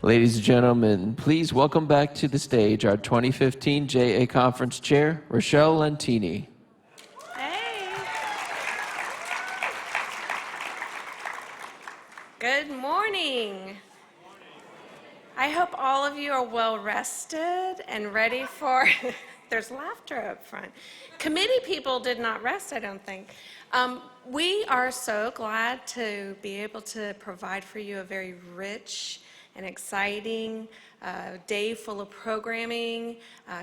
Ladies and gentlemen, please welcome back to the stage our 2015 JA Conference Chair, Rochelle Lentini. Hey. Good morning. I hope all of you are well rested and ready for, there's laughter up front. Committee people did not rest, I don't think. We are so glad to be able to provide for you a very rich and exciting day full of programming,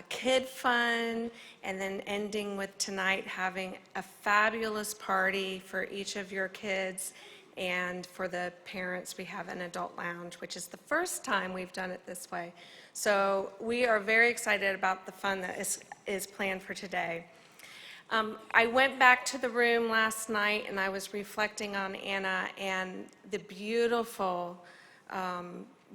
kid fun, and then ending with tonight having a fabulous party for each of your kids. And for the parents, we have an adult lounge, which is the first time we've done it this way. So we are very excited about the fun that is planned for today. I went back to the room last night and I was reflecting on Anna and the beautiful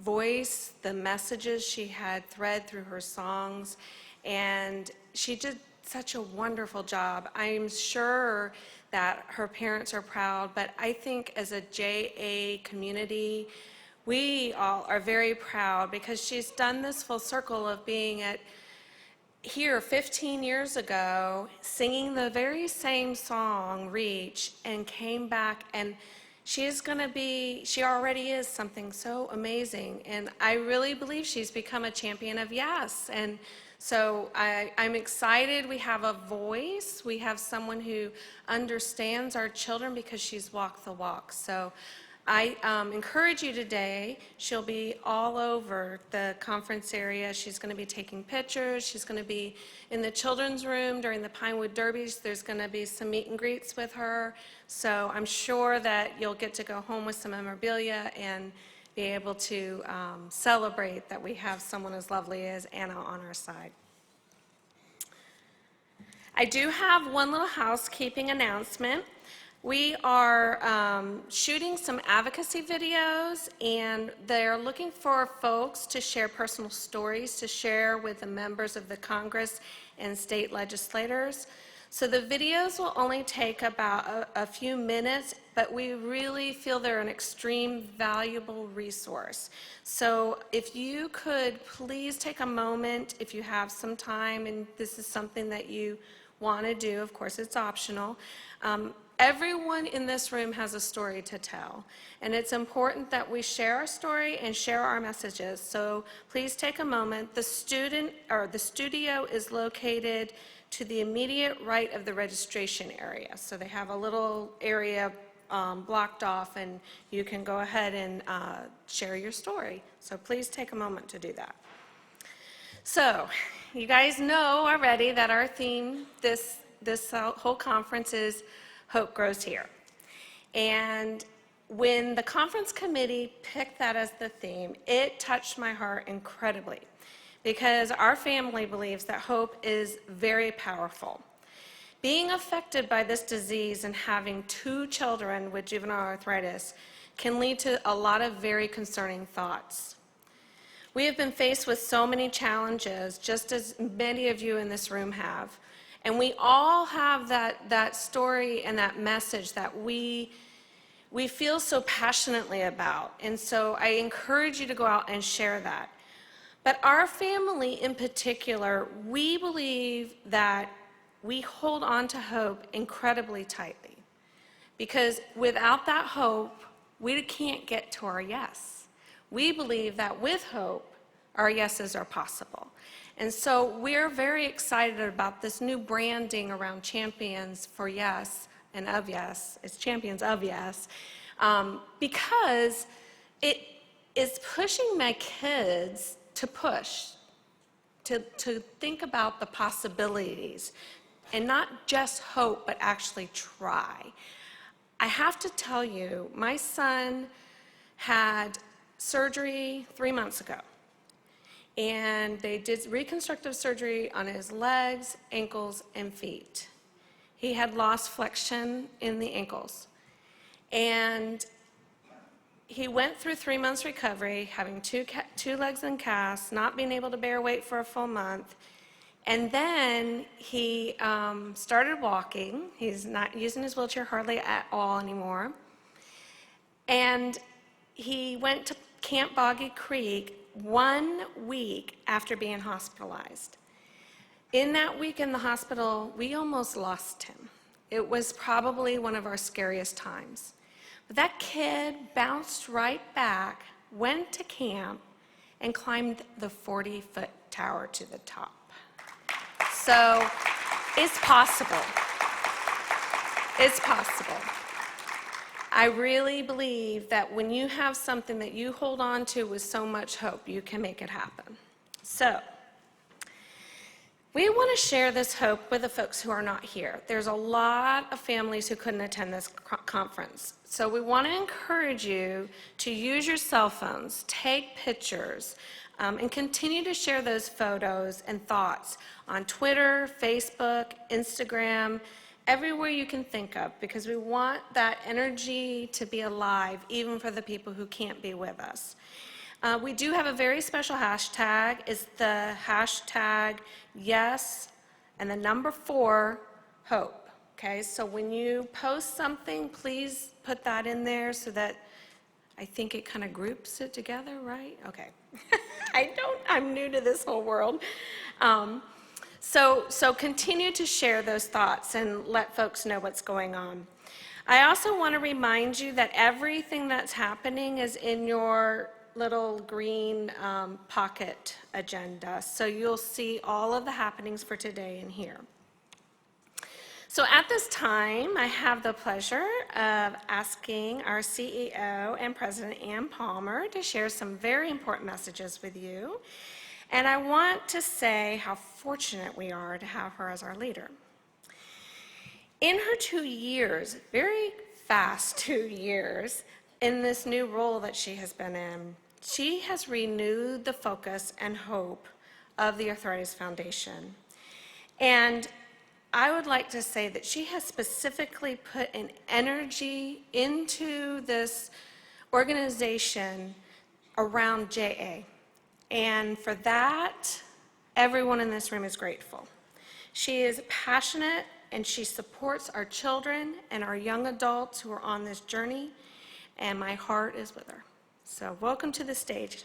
voice, the messages she had thread through her songs, and she did such a wonderful job. I'm sure that her parents are proud, but I think as a JA community, we all are very proud because she's done this full circle of being here 15 years ago, singing the very same song, Reach, and came back, and she already is something so amazing, and I really believe she's become a champion of yes. And so I'm excited we have a voice. We have someone who understands our children because she's walked the walk. So I encourage you today. She'll be all over the conference area. She's going to be taking pictures. She's going to be in the children's room during the Pinewood Derbies. There's going to be some meet and greets with her. So I'm sure that you'll get to go home with some memorabilia and be able to celebrate that we have someone as lovely as Anna on our side. I do have one little housekeeping announcement. We are shooting some advocacy videos, and they're looking for folks to share personal stories to share with the members of the Congress and state legislators. So the videos will only take about a few minutes, but we really feel they're an extreme valuable resource. So if you could please take a moment, if you have some time, and this is something that you want to do, of course it's optional. Everyone in this room has a story to tell, and it's important that we share our story and share our messages. So please take a moment. The studio is located to the immediate right of the registration area. So they have a little area blocked off, and you can go ahead and share your story. So please take a moment to do that. So you guys know already that our theme this whole conference is Hope Grows Here. And when the conference committee picked that as the theme, it touched my heart incredibly, because our family believes that hope is very powerful. Being affected by this disease and having 2 children with juvenile arthritis can lead to a lot of very concerning thoughts. We have been faced with so many challenges, just as many of you in this room have, and we all have that story and that message that we feel so passionately about, and so I encourage you to go out and share that. But our family in particular, we believe that we hold on to hope incredibly tightly, because without that hope, we can't get to our yes. We believe that with hope, our yeses are possible. And so we're very excited about this new branding around Champions for Yes and of Yes. It's Champions of Yes, because it is pushing my kids to push, to think about the possibilities, and not just hope, but actually try. I have to tell you, my son had surgery 3 months ago, and they did reconstructive surgery on his legs, ankles, and feet. He had lost flexion in the ankles, and he went through 3 months recovery, having two legs in casts, not being able to bear weight for a full month, and then he started walking. He's not using his wheelchair hardly at all anymore, and he went to Camp Boggy Creek 1 week after being hospitalized. In that week in the hospital, we almost lost him. It was probably one of our scariest times. But that kid bounced right back, went to camp, and climbed the 40-foot tower to the top. So it's possible. It's possible. I really believe that when you have something that you hold on to with so much hope, you can make it happen. So we want to share this hope with the folks who are not here. There's a lot of families who couldn't attend this conference. So we want to encourage you to use your cell phones, take pictures, and continue to share those photos and thoughts on Twitter, Facebook, Instagram, everywhere you can think of, because we want that energy to be alive, even for the people who can't be with us. We do have a very special hashtag. It's the hashtag yes and the number 4 hope. Okay, so when you post something, please put that in there so that I think it kind of groups it together, right? Okay. I'm new to this whole world. So continue to share those thoughts and let folks know what's going on. I also want to remind you that everything that's happening is in your little green pocket agenda. So you'll see all of the happenings for today in here. So at this time, I have the pleasure of asking our CEO and President Ann Palmer to share some very important messages with you. And I want to say how fortunate we are to have her as our leader. In her 2 years, very fast 2 years, in this new role that she has been in, she has renewed the focus and hope of the Arthritis Foundation. And I would like to say that she has specifically put an energy into this organization around JA. And for that, everyone in this room is grateful. She is passionate and she supports our children and our young adults who are on this journey, and my heart is with her. So welcome to the stage.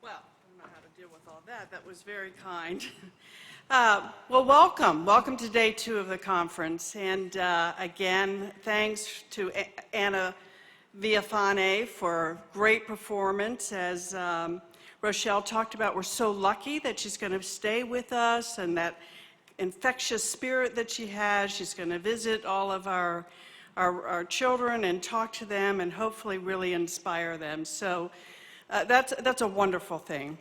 Well, I don't know how to deal with all that. That was very kind. Well, welcome. Welcome to day 2 of the conference. And again, thanks to Anna Viafane for great performance. As Rochelle talked about, we're so lucky that she's going to stay with us, and that infectious spirit that she has. She's going to visit all of our children and talk to them and hopefully really inspire them. So that's a wonderful thing.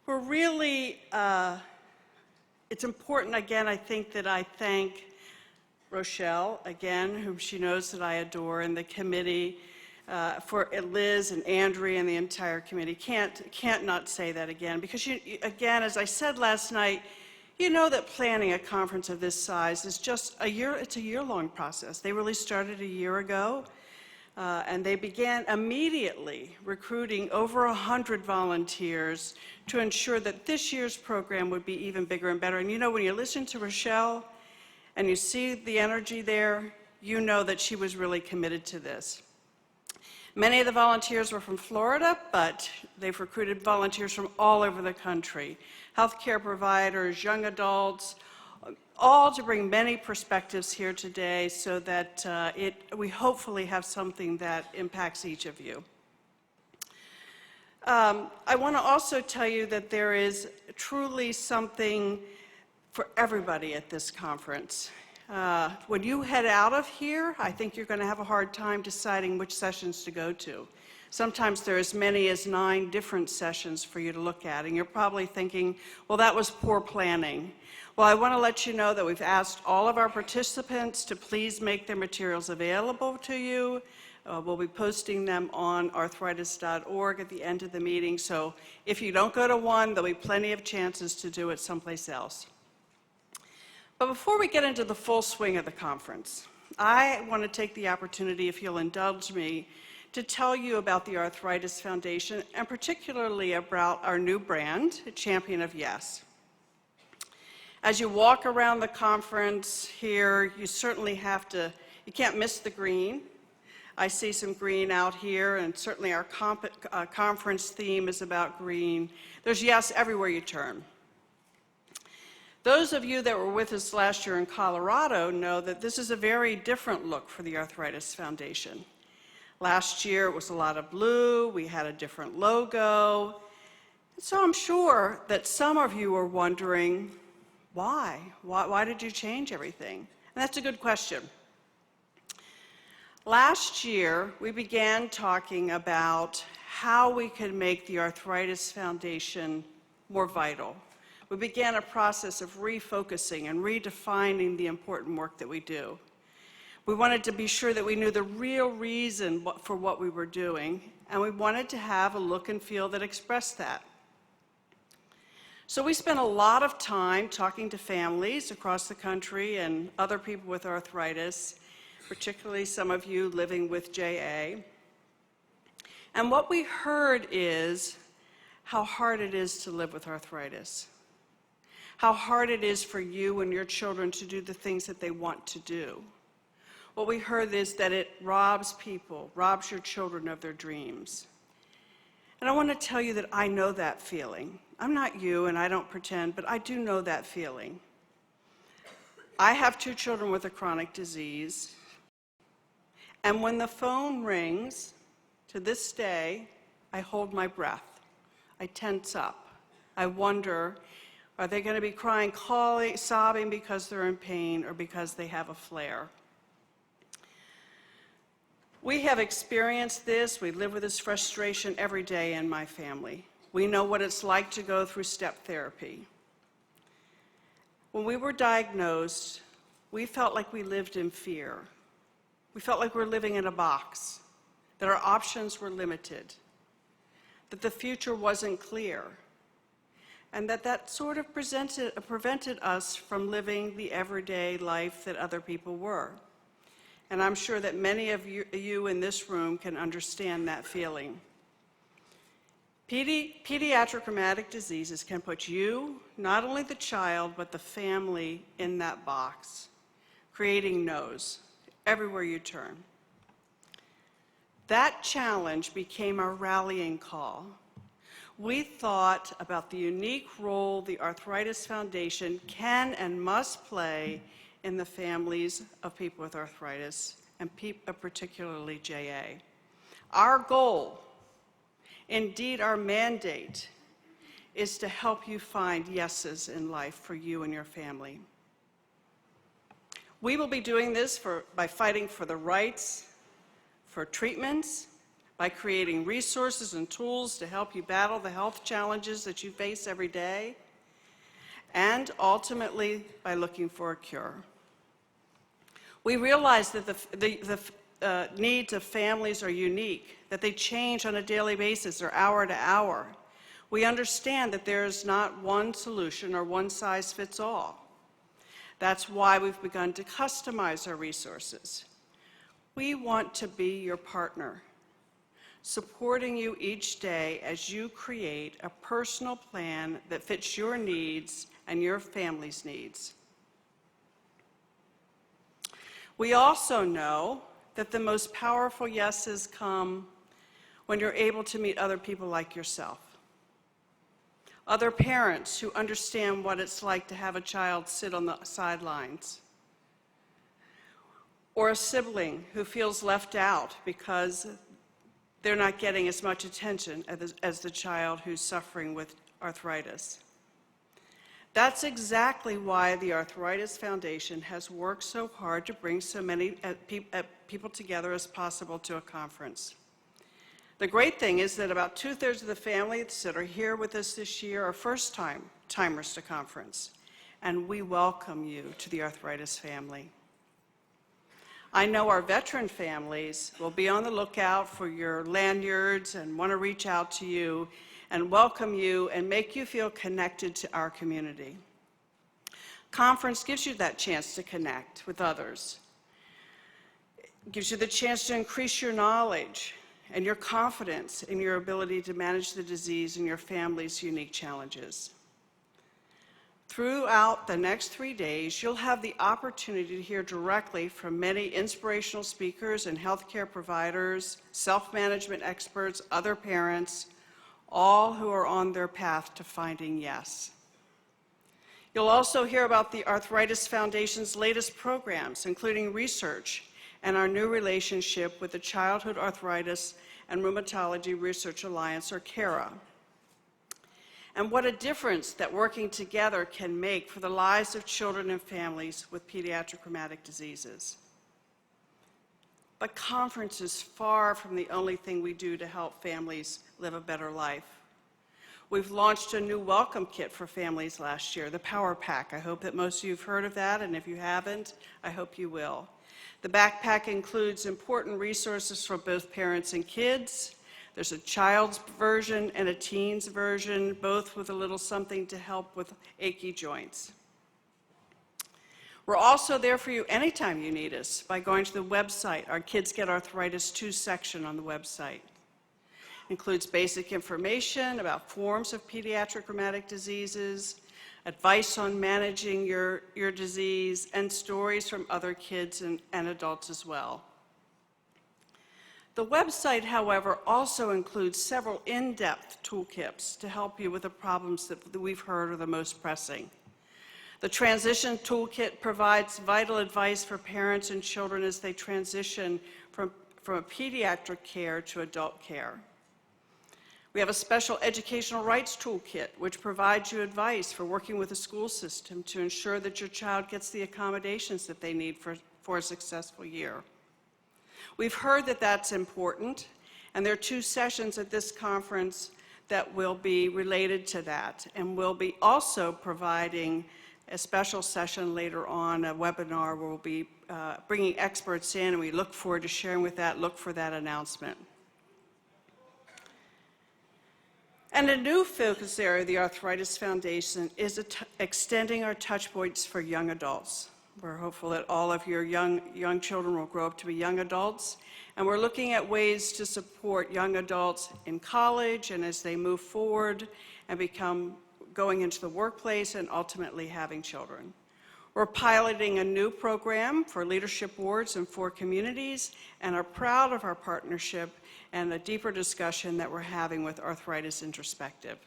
We're really, it's important, again, I think that I thank Rochelle, again, whom she knows that I adore, and the committee, for Liz and Andrea and the entire committee. Can't not say that again, because again, as I said last night, you know that planning a conference of this size is just it's a year-long process. They really started a year ago. And they began immediately recruiting over 100 volunteers to ensure that this year's program would be even bigger and better. And you know, when you listen to Rochelle and you see the energy there, you know that she was really committed to this. Many of the volunteers were from Florida, but they've recruited volunteers from all over the country. Healthcare providers, young adults, all to bring many perspectives here today so that we hopefully have something that impacts each of you. I want to also tell you that there is truly something for everybody at this conference. When you head out of here, I think you're going to have a hard time deciding which sessions to go to. Sometimes there are as many as 9 different sessions for you to look at, and you're probably thinking, well, that was poor planning. Well, I want to let you know that we've asked all of our participants to please make their materials available to you. We'll be posting them on arthritis.org at the end of the meeting, so if you don't go to one, there'll be plenty of chances to do it someplace else. But before we get into the full swing of the conference, I want to take the opportunity, if you'll indulge me, to tell you about the Arthritis Foundation, and particularly about our new brand, Champion of Yes. As you walk around the conference here, you certainly you can't miss the green. I see some green out here, and certainly our conference theme is about green. There's yes everywhere you turn. Those of you that were with us last year in Colorado know that this is a very different look for the Arthritis Foundation. Last year it was a lot of blue, we had a different logo. So I'm sure that some of you are wondering, why? Why did you change everything? And that's a good question. Last year, we began talking about how we could make the Arthritis Foundation more vital. We began a process of refocusing and redefining the important work that we do. We wanted to be sure that we knew the real reason for what we were doing, and we wanted to have a look and feel that expressed that. So we spent a lot of time talking to families across the country and other people with arthritis, particularly some of you living with JA. And what we heard is how hard it is to live with arthritis, how hard it is for you and your children to do the things that they want to do. What we heard is that it robs people, robs your children of their dreams. And I want to tell you that I know that feeling. I'm not you, and I don't pretend, but I do know that feeling. I have 2 children with a chronic disease, and when the phone rings, to this day, I hold my breath. I tense up. I wonder, are they going to be crying, calling, sobbing because they're in pain or because they have a flare? We have experienced this. We live with this frustration every day in my family. We know what it's like to go through step therapy. When we were diagnosed, we felt like we lived in fear. We felt like we were living in a box, that our options were limited, that the future wasn't clear, and that sort of prevented us from living the everyday life that other people were. And I'm sure that many of you in this room can understand that feeling. Pediatric rheumatic diseases can put you, not only the child, but the family in that box, creating no's everywhere you turn. That challenge became our rallying call. We thought about the unique role the Arthritis Foundation can and must play in the families of people with arthritis, and particularly JA. Our goal, indeed our mandate, is to help you find yeses in life for you and your family. We will be doing this by fighting for the rights, for treatments, by creating resources and tools to help you battle the health challenges that you face every day, and ultimately by looking for a cure. We realize that the needs of families are unique, that they change on a daily basis or hour to hour. We understand that there is not one solution or one size fits all. That's why we've begun to customize our resources. We want to be your partner, supporting you each day as you create a personal plan that fits your needs and your family's needs. We also know that the most powerful yeses come when you're able to meet other people like yourself. Other parents who understand what it's like to have a child sit on the sidelines. Or a sibling who feels left out because they're not getting as much attention as the child who's suffering with arthritis. That's exactly why the Arthritis Foundation has worked so hard to bring so many people together as possible to a conference. The great thing is that about 2/3 of the families that are here with us this year are first-timers to conference, and we welcome you to the Arthritis family. I know our veteran families will be on the lookout for your lanyards and want to reach out to you and welcome you and make you feel connected to our community. Conference gives you that chance to connect with others. It gives you the chance to increase your knowledge and your confidence in your ability to manage the disease and your family's unique challenges. Throughout the next 3 days, you'll have the opportunity to hear directly from many inspirational speakers and healthcare providers, self-management experts, other parents, all who are on their path to finding yes. You'll also hear about the Arthritis Foundation's latest programs, including research and our new relationship with the Childhood Arthritis and Rheumatology Research Alliance, or CARA, and what a difference that working together can make for the lives of children and families with pediatric rheumatic diseases. But conference is far from the only thing we do to help families live a better life. We've launched a new welcome kit for families last year, the Power Pack. I hope that most of you have heard of that, and if you haven't, I hope you will. The backpack includes important resources for both parents and kids. There's a child's version and a teen's version, both with a little something to help with achy joints. We're also there for you anytime you need us by going to the website, our Kids Get Arthritis 2 section on the website. Includes basic information about forms of pediatric rheumatic diseases, advice on managing your disease, and stories from other kids and adults as well. The website, however, also includes several in-depth toolkits to help you with the problems that we've heard are the most pressing. The Transition Toolkit provides vital advice for parents and children as they transition from a pediatric care to adult care. We have a special educational rights toolkit, which provides you advice for working with the school system to ensure that your child gets the accommodations that they need for a successful year. We've heard that that's important, and there are 2 sessions at this conference that will be related to that, and we'll be also providing a special session later on, a webinar where we'll be bringing experts in, and we look forward to sharing with that. Look for that announcement. And a new focus area of the Arthritis Foundation is extending our touch points for young adults. We're hopeful that all of your young children will grow up to be young adults, and we're looking at ways to support young adults in college and as they move forward and going into the workplace and ultimately having children. We're piloting a new program for leadership boards in 4 communities and are proud of our partnership and a deeper discussion that we're having with Arthritis Introspective.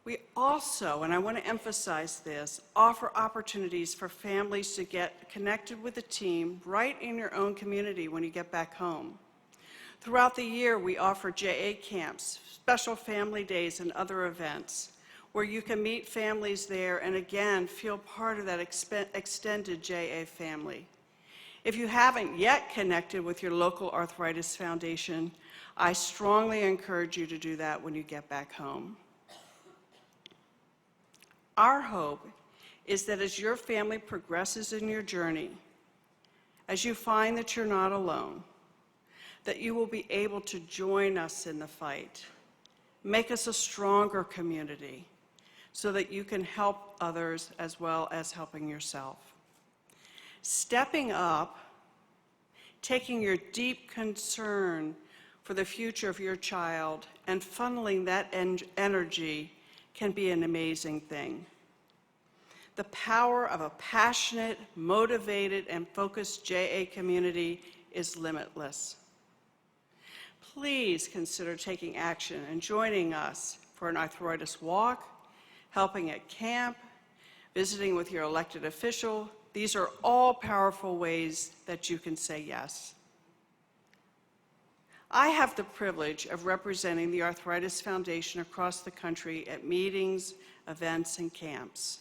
We also, and I want to emphasize this, offer opportunities for families to get connected with a team right in your own community when you get back home. Throughout the year, we offer JA camps, special family days, and other events where you can meet families there and again feel part of that extended JA family. If you haven't yet connected with your local Arthritis Foundation, I strongly encourage you to do that when you get back home. Our hope is that as your family progresses in your journey, as you find that you're not alone, that you will be able to join us in the fight, make us a stronger community, so that you can help others as well as helping yourself. Stepping up, taking your deep concern for the future of your child and funneling that energy can be an amazing thing. The power of a passionate, motivated, and focused JA community is limitless. Please consider taking action and joining us for an arthritis walk, helping at camp, visiting with your elected official. These are all powerful ways that you can say yes. I have the privilege of representing the Arthritis Foundation across the country at meetings, events, and camps.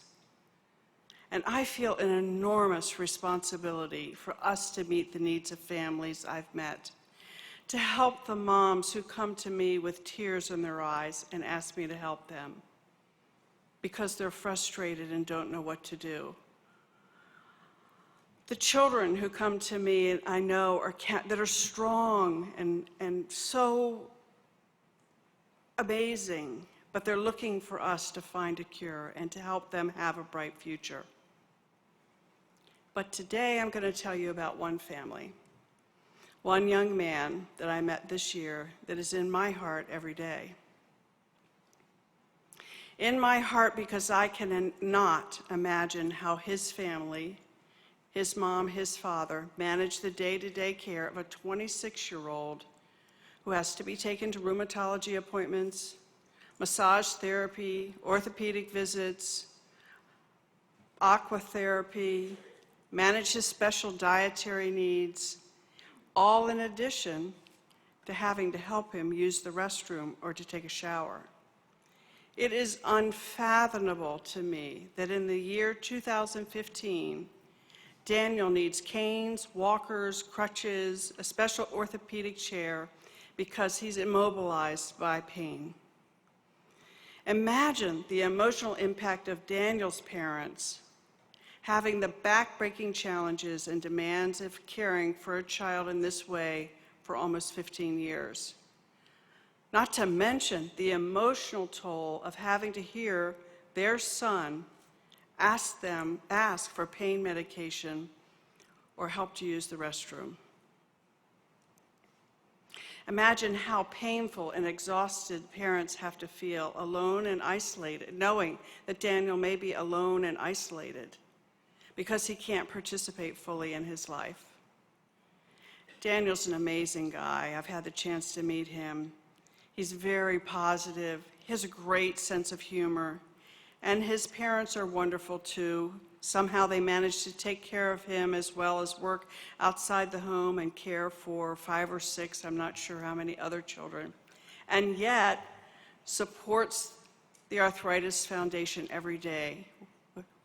And I feel an enormous responsibility for us to meet the needs of families I've met, to help the moms who come to me with tears in their eyes and ask me to help them because they're frustrated and don't know what to do. The children who come to me, and I know that are strong and so amazing, but they're looking for us to find a cure and to help them have a bright future. But today I'm going to tell you about one family, one young man that I met this year that is in my heart every day. In my heart because I cannot imagine how his family, his mom, his father, managed the day-to-day care of a 26-year-old who has to be taken to rheumatology appointments, massage therapy, orthopedic visits, aqua therapy, manage his special dietary needs, all in addition to having to help him use the restroom or to take a shower. It is unfathomable to me that in the year 2015, Daniel needs canes, walkers, crutches, a special orthopedic chair because he's immobilized by pain. Imagine the emotional impact of Daniel's parents having the back-breaking challenges and demands of caring for a child in this way for almost 15 years. Not to mention the emotional toll of having to hear their son ask for pain medication or help to use the restroom. Imagine how painful and exhausted parents have to feel alone and isolated, knowing that Daniel may be alone and isolated because he can't participate fully in his life. Daniel's an amazing guy. I've had the chance to meet him. He's very positive. He has a great sense of humor. And his parents are wonderful too. Somehow they manage to take care of him as well as work outside the home and care for 5 or 6, I'm not sure how many other children. And yet supports the Arthritis Foundation every day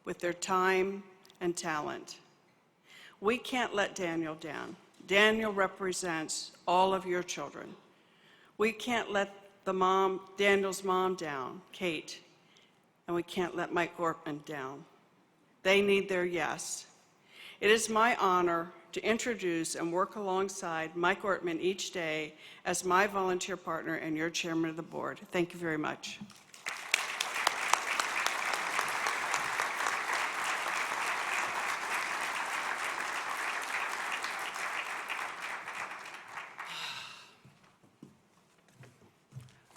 with their time and talent. We can't let Daniel down. Daniel represents all of your children. We can't let Daniel's mom down, Kate, and we can't let Mike Gortman down. They need their yes. It is my honor to introduce and work alongside Mike Gortman each day as my volunteer partner and your chairman of the board. Thank you very much.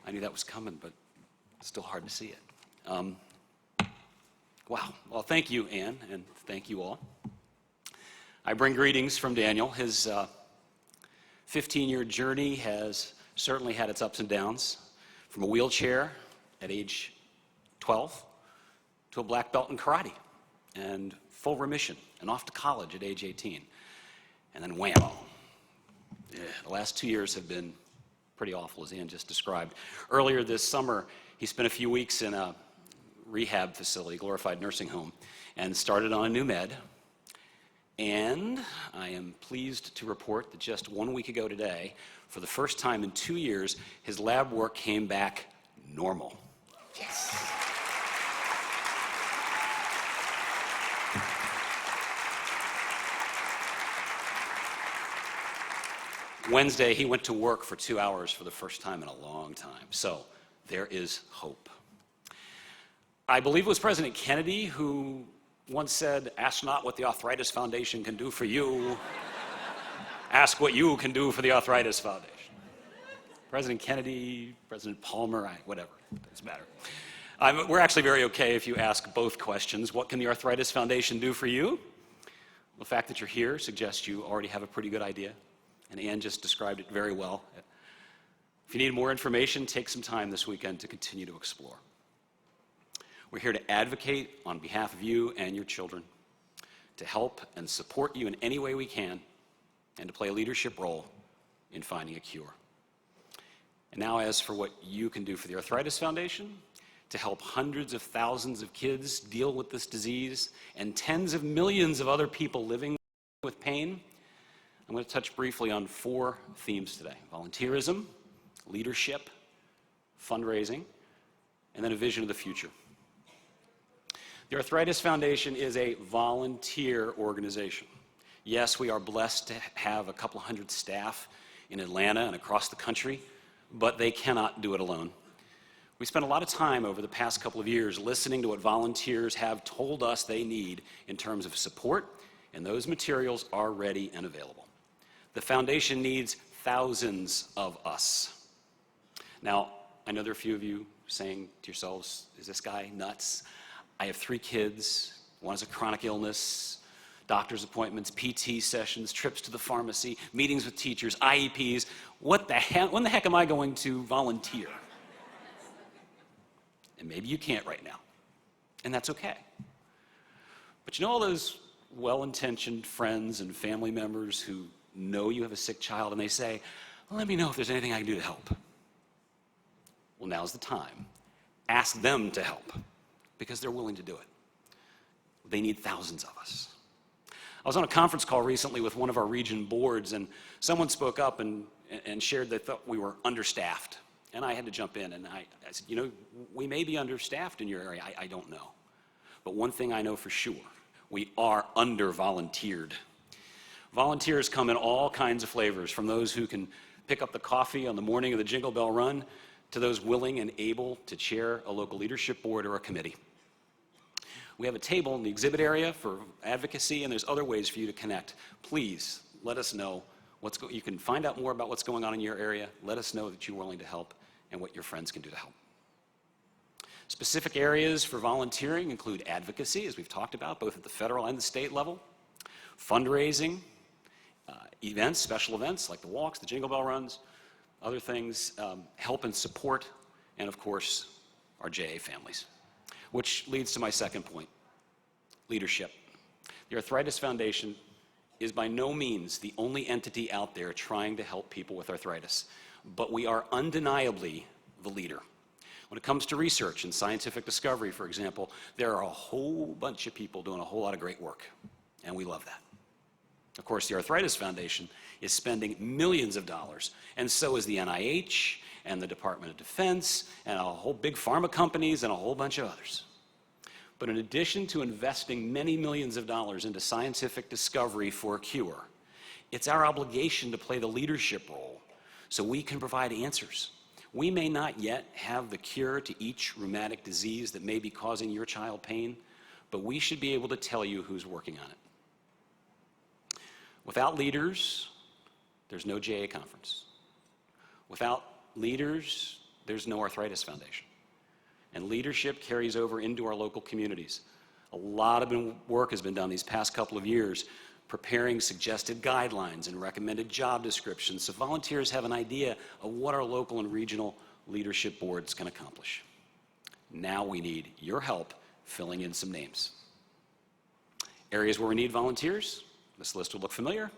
I knew that was coming, but it's still hard to see it. Wow. Well, thank you, Ann, and thank you all. I bring greetings from Daniel. His 15-year journey has certainly had its ups and downs, from a wheelchair at age 12 to a black belt in karate and full remission and off to college at age 18. And then whammo. Yeah, the last 2 years have been pretty awful, as Ann just described. Earlier this summer, he spent a few weeks in a rehab facility, glorified nursing home, and started on a new med. And I am pleased to report that just 1 week ago today, for the first time in 2 years, his lab work came back normal. Yes. Wednesday, he went to work for 2 hours for the first time in a long time. So there is hope. I believe it was President Kennedy who once said, "Ask not what the Arthritis Foundation can do for you. Ask what you can do for the Arthritis Foundation." President Kennedy, President Palmer, whatever, doesn't matter. We're actually very okay if you ask both questions. What can the Arthritis Foundation do for you? The fact that you're here suggests you already have a pretty good idea, and Ann just described it very well. If you need more information, take some time this weekend to continue to explore. We're here to advocate on behalf of you and your children, to help and support you in any way we can, and to play a leadership role in finding a cure. And now, as for what you can do for the Arthritis Foundation, to help hundreds of thousands of kids deal with this disease and tens of millions of other people living with pain, I'm going to touch briefly on 4 themes today: volunteerism, leadership, fundraising, and then a vision of the future. The Arthritis Foundation is a volunteer organization. Yes, we are blessed to have a couple hundred staff in Atlanta and across the country, but they cannot do it alone. We spent a lot of time over the past couple of years listening to what volunteers have told us they need in terms of support, and those materials are ready and available. The foundation needs thousands of us. Now, I know there are a few of you saying to yourselves, is this guy nuts? I have 3 kids. One has a chronic illness, doctor's appointments, PT sessions, trips to the pharmacy, meetings with teachers, IEPs. When the heck am I going to volunteer? And maybe you can't right now, and that's okay. But you know all those well-intentioned friends and family members who know you have a sick child and they say, let me know if there's anything I can do to help. Well, now's the time. Ask them to help because they're willing to do it. They need thousands of us. I was on a conference call recently with one of our region boards, and someone spoke up and shared they thought we were understaffed. And I had to jump in, and I said, you know, we may be understaffed in your area. I don't know. But one thing I know for sure, we are under-volunteered. Volunteers come in all kinds of flavors, from those who can pick up the coffee on the morning of the Jingle Bell Run to those willing and able to chair a local leadership board or a committee. We have a table in the exhibit area for advocacy, and there's other ways for you to connect. Please let us know you can find out more about what's going on in your area. Let us know that you're willing to help and what your friends can do to help. Specific areas for volunteering include advocacy, as we've talked about, both at the federal and the state level, fundraising, events, special events like the walks, the Jingle Bell Runs, other things, help and support, and of course, our JA families. Which leads to my second point, leadership. The Arthritis Foundation is by no means the only entity out there trying to help people with arthritis, but we are undeniably the leader. When it comes to research and scientific discovery, for example, there are a whole bunch of people doing a whole lot of great work, and we love that. Of course, the Arthritis Foundation is spending millions of dollars, and so is the NIH and the Department of Defense and a whole big pharma companies and a whole bunch of others. But in addition to investing many millions of dollars into scientific discovery for a cure, it's our obligation to play the leadership role so we can provide answers. We may not yet have the cure to each rheumatic disease that may be causing your child pain, but we should be able to tell you who's working on it. Without leaders, there's no JA conference. Without leaders, there's no Arthritis Foundation. And leadership carries over into our local communities. A lot of work has been done these past couple of years preparing suggested guidelines and recommended job descriptions so volunteers have an idea of what our local and regional leadership boards can accomplish. Now we need your help filling in some names. Areas where we need volunteers, this list will look familiar.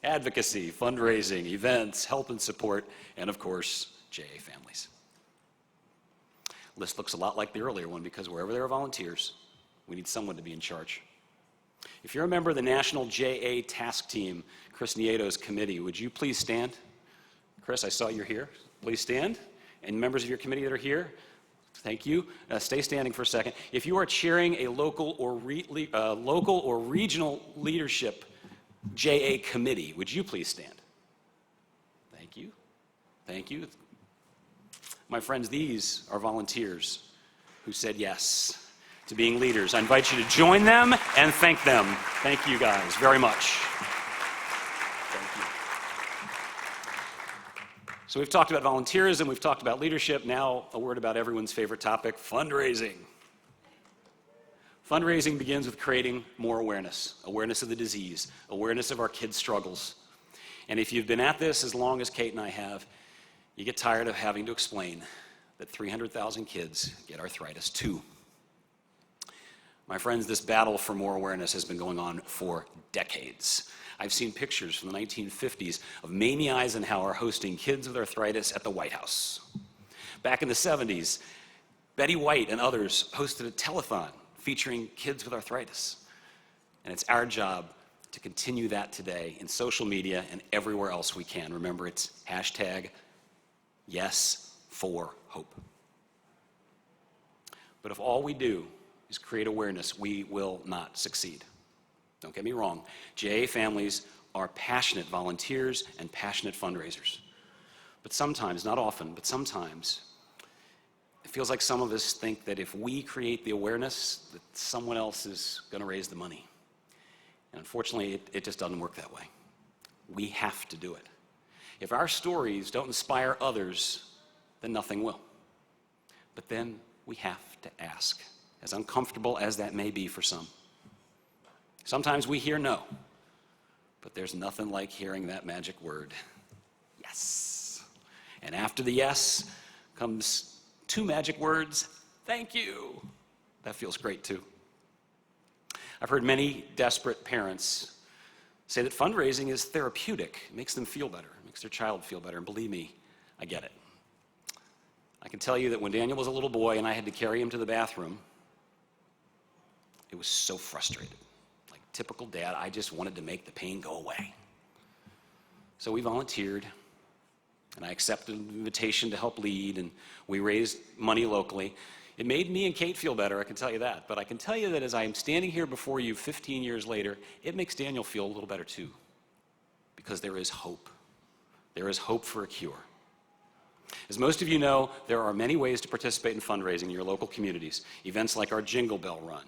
Advocacy, fundraising, events, help and support, and of course, JA families. List looks a lot like the earlier one because wherever there are volunteers, we need someone to be in charge. If you're a member of the National JA Task Team, Chris Nieto's committee, would you please stand? Chris, I saw you're here. Please stand. And members of your committee that are here, thank you. Stay standing for a second. If you are chairing a local or regional leadership JA committee, would you please stand? Thank you. Thank you. My friends, these are volunteers who said yes to being leaders. I invite you to join them and thank them. Thank you guys very much. Thank you. So we've talked about volunteerism, we've talked about leadership. Now a word about everyone's favorite topic, fundraising. Fundraising begins with creating more awareness of the disease, awareness of our kids' struggles. And if you've been at this as long as Kate and I have, you get tired of having to explain that 300,000 kids get arthritis too. My friends, this battle for more awareness has been going on for decades. I've seen pictures from the 1950s of Mamie Eisenhower hosting kids with arthritis at the White House. Back in the 70s, Betty White and others hosted a telethon featuring kids with arthritis. And it's our job to continue that today in social media and everywhere else we can. Remember, it's #YesForHope. But if all we do is create awareness, we will not succeed. Don't get me wrong. JA families are passionate volunteers and passionate fundraisers. But sometimes, not often, but sometimes, it feels like some of us think that if we create the awareness, that someone else is going to raise the money. And unfortunately, it just doesn't work that way. We have to do it. If our stories don't inspire others, then nothing will. But then we have to ask, as uncomfortable as that may be for some. Sometimes we hear no, but there's nothing like hearing that magic word, yes. And after the yes comes two magic words, thank you. That feels great too. I've heard many desperate parents say that fundraising is therapeutic. It makes them feel better, it makes their child feel better. And believe me, I get it. I can tell you that when Daniel was a little boy and I had to carry him to the bathroom, it was so frustrating. Like typical dad, I just wanted to make the pain go away. So we volunteered, and I accepted an invitation to help lead, and we raised money locally. It made me and Kate feel better, I can tell you that. But I can tell you that as I'm standing here before you 15 years later, it makes Daniel feel a little better too. Because there is hope. There is hope for a cure. As most of you know, there are many ways to participate in fundraising in your local communities. Events like our Jingle Bell Run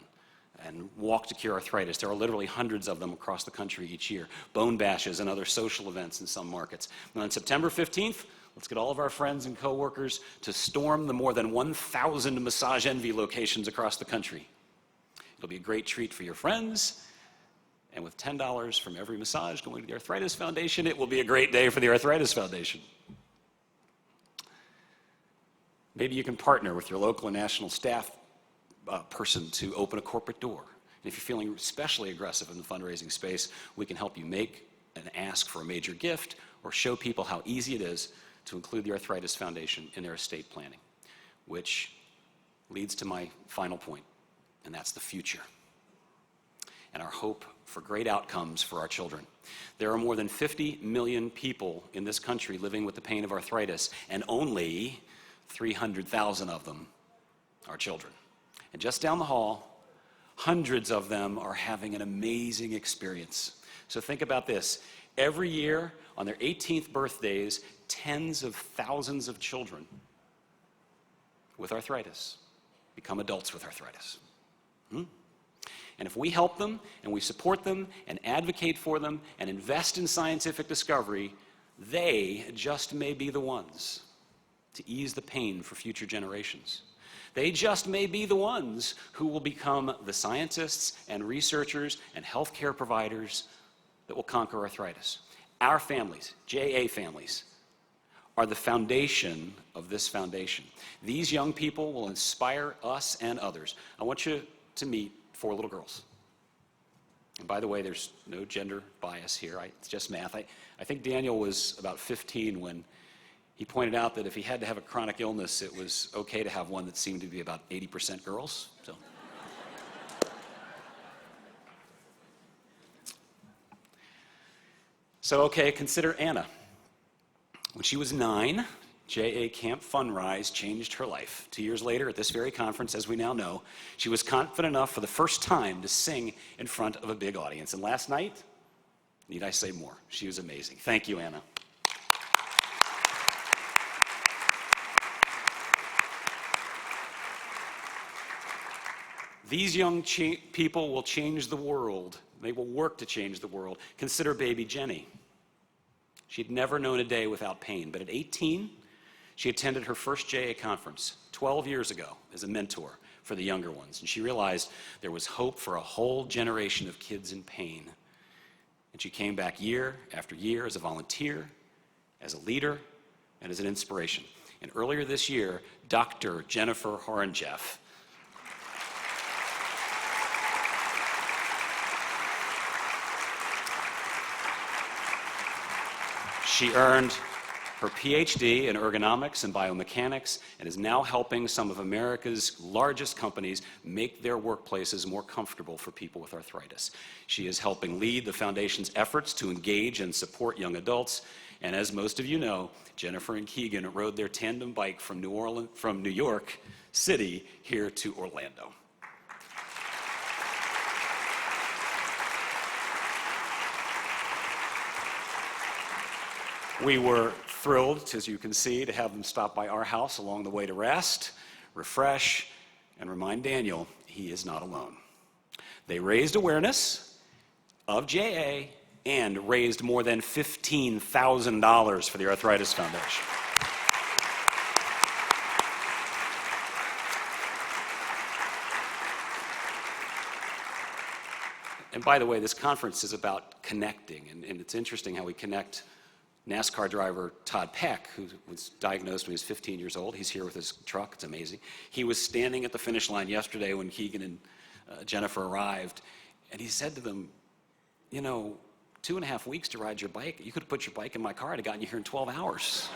and Walk to Cure Arthritis. There are literally hundreds of them across the country each year. Bone bashes and other social events in some markets. And on September 15th, let's get all of our friends and coworkers to storm the more than 1,000 Massage Envy locations across the country. It'll be a great treat for your friends. And with $10 from every massage going to the Arthritis Foundation, it will be a great day for the Arthritis Foundation. Maybe you can partner with your local and national staff person to open a corporate door. And if you're feeling especially aggressive in the fundraising space, we can help you make and ask for a major gift or show people how easy it is to include the Arthritis Foundation in their estate planning, which leads to my final point, and that's the future and our hope for great outcomes for our children. There are more than 50 million people in this country living with the pain of arthritis, and only 300,000 of them are children. And just down the hall, hundreds of them are having an amazing experience. So think about this. Every year, on their 18th birthdays, tens of thousands of children with arthritis become adults with arthritis. And if we help them, and we support them, and advocate for them, and invest in scientific discovery, they just may be the ones to ease the pain for future generations. They just may be the ones who will become the scientists and researchers and healthcare providers that will conquer arthritis. Our families, JA families, are the foundation of this foundation. These young people will inspire us and others. I want you to meet 4 little girls. And by the way, there's no gender bias here. It's just math. I think Daniel was about 15 when he pointed out that if he had to have a chronic illness, it was okay to have one that seemed to be about 80% girls. So okay, consider Anna. When she was 9, JA Camp Funrise changed her life. 2 years later, at this very conference, as we now know, she was confident enough for the first time to sing in front of a big audience. And last night, need I say more? She was amazing. Thank you, Anna. These young people will change the world. They will work to change the world. Consider baby Jenny. She'd never known a day without pain, but at 18, she attended her first JA conference 12 years ago as a mentor for the younger ones, and she realized there was hope for a whole generation of kids in pain. And she came back year after year as a volunteer, as a leader, and as an inspiration. And earlier this year, Dr. Jennifer Horangeff, she earned her PhD in ergonomics and biomechanics and is now helping some of America's largest companies make their workplaces more comfortable for people with arthritis. She is helping lead the foundation's efforts to engage and support young adults. And as most of you know, Jennifer and Keegan rode their tandem bike from New York City here to Orlando. We were thrilled, as you can see, to have them stop by our house along the way to rest, refresh, and remind Daniel he is not alone. They raised awareness of JA and raised more than $15,000 for the Arthritis Foundation. And by the way, this conference is about connecting, and it's interesting how we connect NASCAR driver Todd Peck, who was diagnosed when he was 15 years old. He's here with his truck. It's amazing. He was standing at the finish line yesterday when Keegan and Jennifer arrived, and he said to them, you know, 2.5 weeks to ride your bike. You could have put your bike in my car. I'd have gotten you here in 12 hours.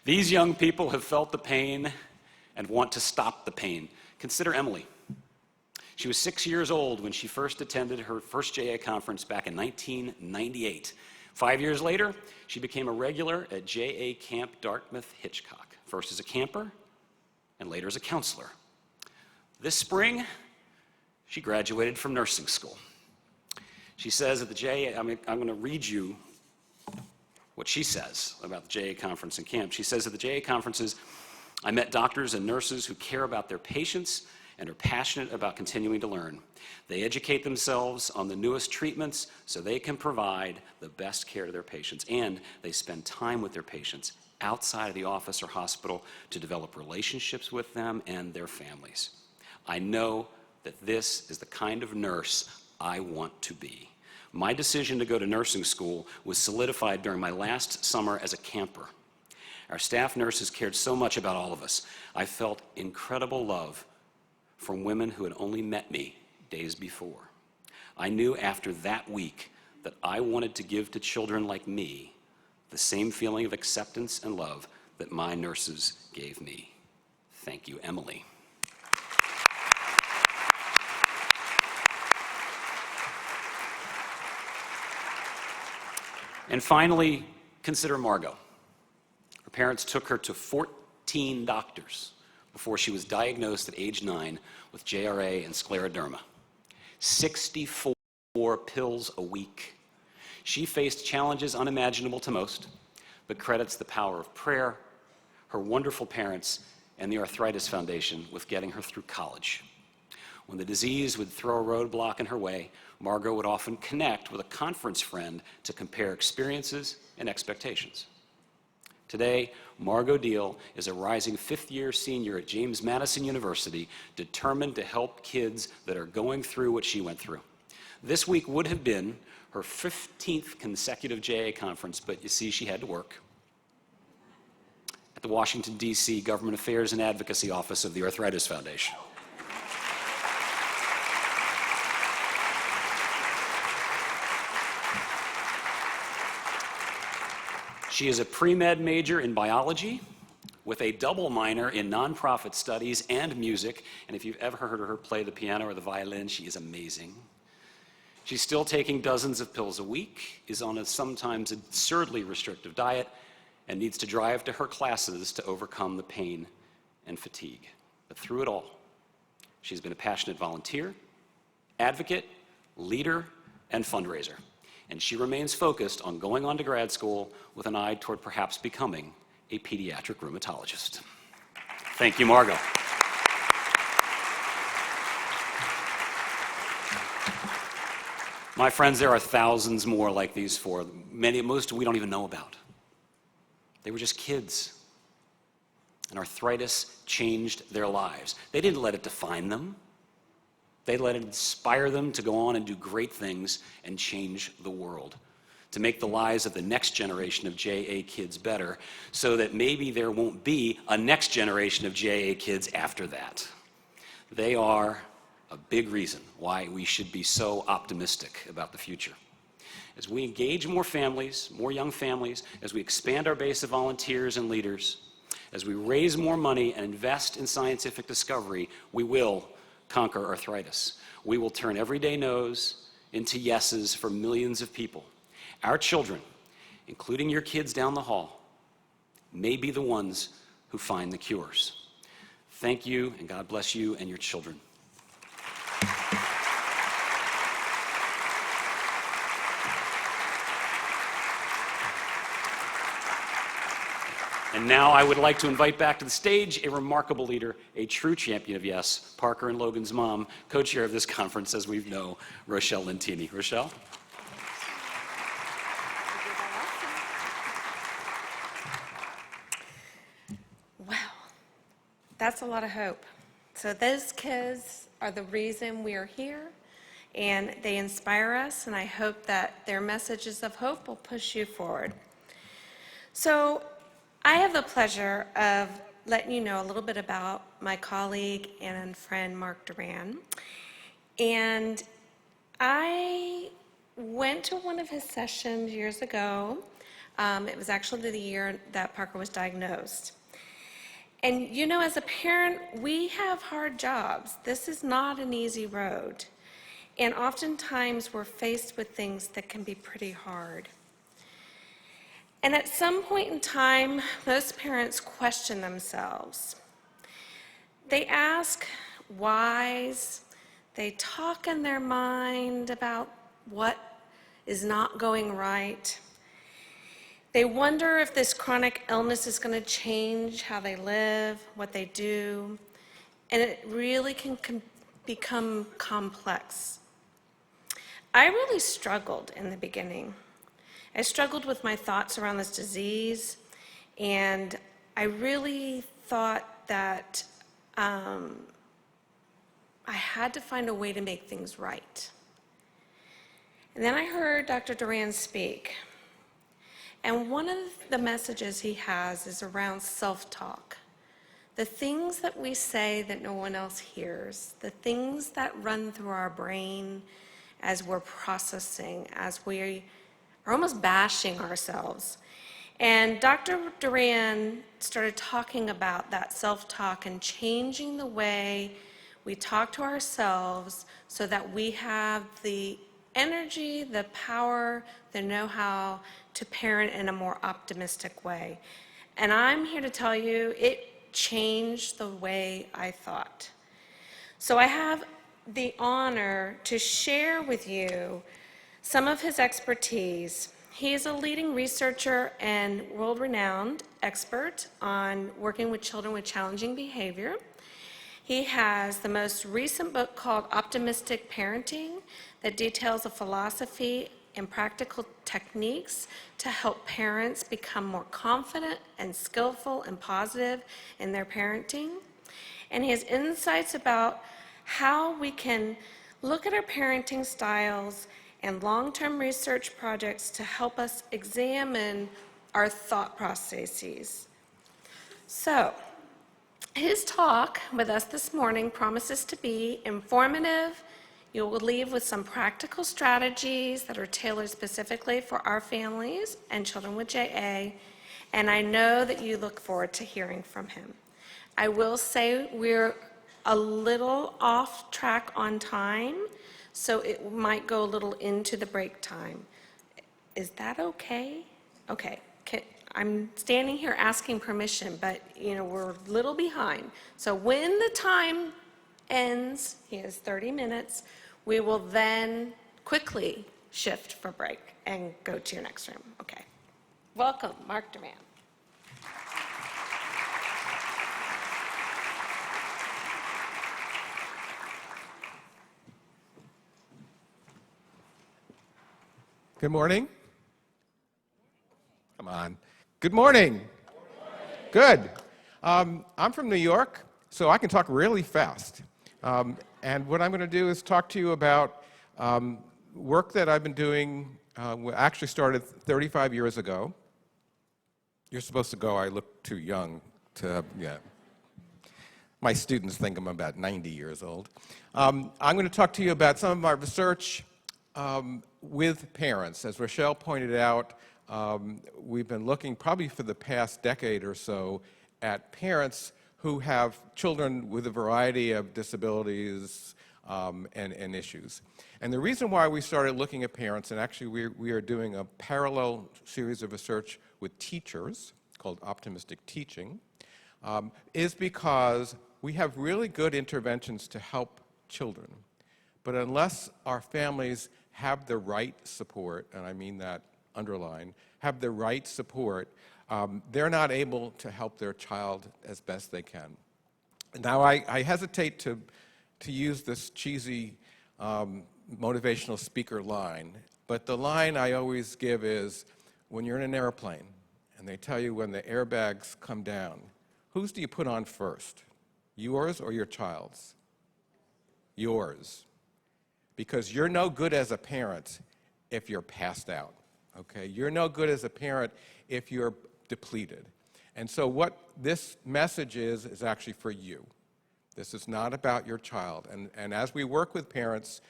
These young people have felt the pain and want to stop the pain. Consider Emily. She was 6 years old when she first attended her first JA conference back in 1998. 5 years later, she became a regular at JA Camp Dartmouth Hitchcock, first as a camper and later as a counselor. This spring, she graduated from nursing school. She says at the JA, I'm going to read you what she says about the JA conference and camp. She says at the JA conferences, I met doctors and nurses who care about their patients and are passionate about continuing to learn. They educate themselves on the newest treatments so they can provide the best care to their patients, and they spend time with their patients outside of the office or hospital to develop relationships with them and their families. I know that this is the kind of nurse I want to be. My decision to go to nursing school was solidified during my last summer as a camper. Our staff nurses cared so much about all of us. I felt incredible love from women who had only met me days before. I knew after that week that I wanted to give to children like me the same feeling of acceptance and love that my nurses gave me. Thank you, Emily. And finally, consider Margot. Her parents took her to 14 doctors before she was diagnosed at age 9 with JRA and scleroderma. 64 pills a week. She faced challenges unimaginable to most, but credits the power of prayer, her wonderful parents, and the Arthritis Foundation with getting her through college. When the disease would throw a roadblock in her way, Margot would often connect with a conference friend to compare experiences and expectations. Today, Margot Deal is a rising fifth-year senior at James Madison University, determined to help kids that are going through what she went through. This week would have been her 15th consecutive JA conference, but you see, she had to work at the Washington, D.C. Government Affairs and Advocacy Office of the Arthritis Foundation. She is a pre-med major in biology with a double minor in nonprofit studies and music. And if you've ever heard her play the piano or the violin, she is amazing. She's still taking dozens of pills a week, is on a sometimes absurdly restrictive diet, and needs to drive to her classes to overcome the pain and fatigue. But through it all, she's been a passionate volunteer, advocate, leader, and fundraiser. And she remains focused on going on to grad school with an eye toward perhaps becoming a pediatric rheumatologist. Thank you, Margot. My friends, there are thousands more like these four. Most we don't even know about. They were just kids. And arthritis changed their lives. They didn't let it define them. They let it inspire them to go on and do great things and change the world, to make the lives of the next generation of JA kids better, so that maybe there won't be a next generation of JA kids after that. They are a big reason why we should be so optimistic about the future. As we engage more families, more young families, as we expand our base of volunteers and leaders, as we raise more money and invest in scientific discovery, we will conquer arthritis. We will turn everyday no's into yeses for millions of people. Our children, including your kids down the hall, may be the ones who find the cures. Thank you, and God bless you and your children. And now I would like to invite back to the stage a remarkable leader, a true champion of yes, Parker and Logan's mom, co-chair of this conference, as we know, Rochelle Lentini. Rochelle? Wow, that's a lot of hope. So those kids are the reason we are here, and they inspire us, and I hope that their messages of hope will push you forward. So I have the pleasure of letting you know a little bit about my colleague and friend, Mark Duran. And I went to one of his sessions years ago. It was actually the year that Parker was diagnosed. And you know, as a parent, we have hard jobs. This is not an easy road. And oftentimes we're faced with things that can be pretty hard. And at some point in time, most parents question themselves. They ask whys, they talk in their mind about what is not going right. They wonder if this chronic illness is going to change how they live, what they do, and it really can become complex. I really struggled in the beginning. I struggled with my thoughts around this disease, and I really thought that I had to find a way to make things right. And then I heard Dr. Duran speak, and one of the messages he has is around self-talk. The things that we say that no one else hears, the things that run through our brain as we're processing, as we are almost bashing ourselves. And Dr. Duran started talking about that self-talk and changing the way we talk to ourselves so that we have the energy, the power, the know-how to parent in a more optimistic way. And I'm here to tell you, it changed the way I thought. So I have the honor to share with you some of his expertise. He is a leading researcher and world-renowned expert on working with children with challenging behavior. He has the most recent book called Optimistic Parenting that details a philosophy and practical techniques to help parents become more confident and skillful and positive in their parenting. And he has insights about how we can look at our parenting styles and long-term research projects to help us examine our thought processes. So, his talk with us this morning promises to be informative. You will leave with some practical strategies that are tailored specifically for our families and children with JA, and I know that you look forward to hearing from him. I will say we're a little off track on time, so it might go a little into the break time. Is that okay? Okay. I'm standing here asking permission, but we're a little behind. So when the time ends, he has 30 minutes, we will then quickly shift for break and go to your next room. Okay. Welcome, Mark Duran. Good morning. Come on. Good morning. Good. I'm from New York, so I can talk really fast. And what I'm going to do is talk to you about work that I've been doing, actually started 35 years ago. You're supposed to go, I look too young to, yeah. My students think I'm about 90 years old. I'm going to talk to you about some of my research with parents. As Rochelle pointed out, we've been looking probably for the past decade or so at parents who have children with a variety of disabilities and issues. And the reason why we started looking at parents, and actually we are doing a parallel series of research with teachers called Optimistic Teaching, is because we have really good interventions to help children. But unless our families have the right support, and I mean that underline, have the right support, they're not able to help their child as best they can. Now, I hesitate to use this cheesy motivational speaker line, but the line I always give is, when you're in an airplane and they tell you when the airbags come down, whose do you put on first? Yours or your child's? Yours. Because you're no good as a parent if you're passed out, okay? You're no good as a parent if you're depleted. And so what this message is actually for you. This is not about your child. And as we work with parents,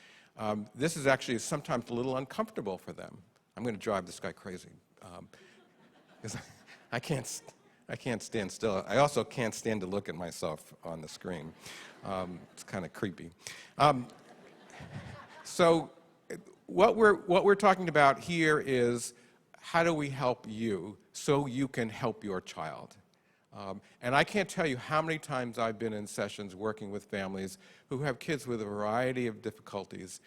this is actually sometimes a little uncomfortable for them. I'm going to drive this guy crazy. Because I can't stand still. I also can't stand to look at myself on the screen. It's kind of creepy. So what we're talking about here is, how do we help you so you can help your child? And I can't tell you how many times I've been in sessions working with families who have kids with a variety of difficulties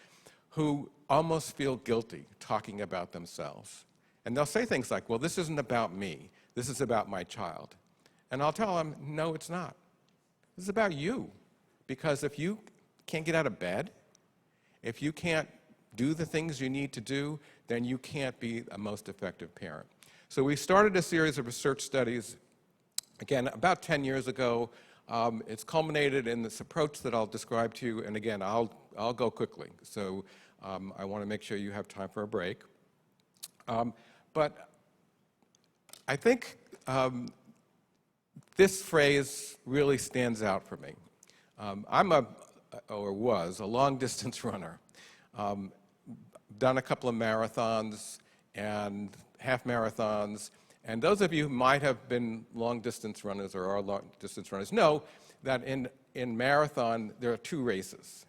who almost feel guilty talking about themselves. And they'll say things like, well, this isn't about me. This is about my child. And I'll tell them, no, it's not. This is about you. Because if you can't get out of bed, if you can't do the things you need to do, then you can't be a most effective parent. So we started a series of research studies, again, about 10 years ago. It's culminated in this approach that I'll describe to you, and again, I'll go quickly. So I want to make sure you have time for a break. But I think this phrase really stands out for me. I'm was a long-distance runner. Done a couple of marathons and half marathons, and those of you who might have been long-distance runners or are long-distance runners know that in marathon there are two races.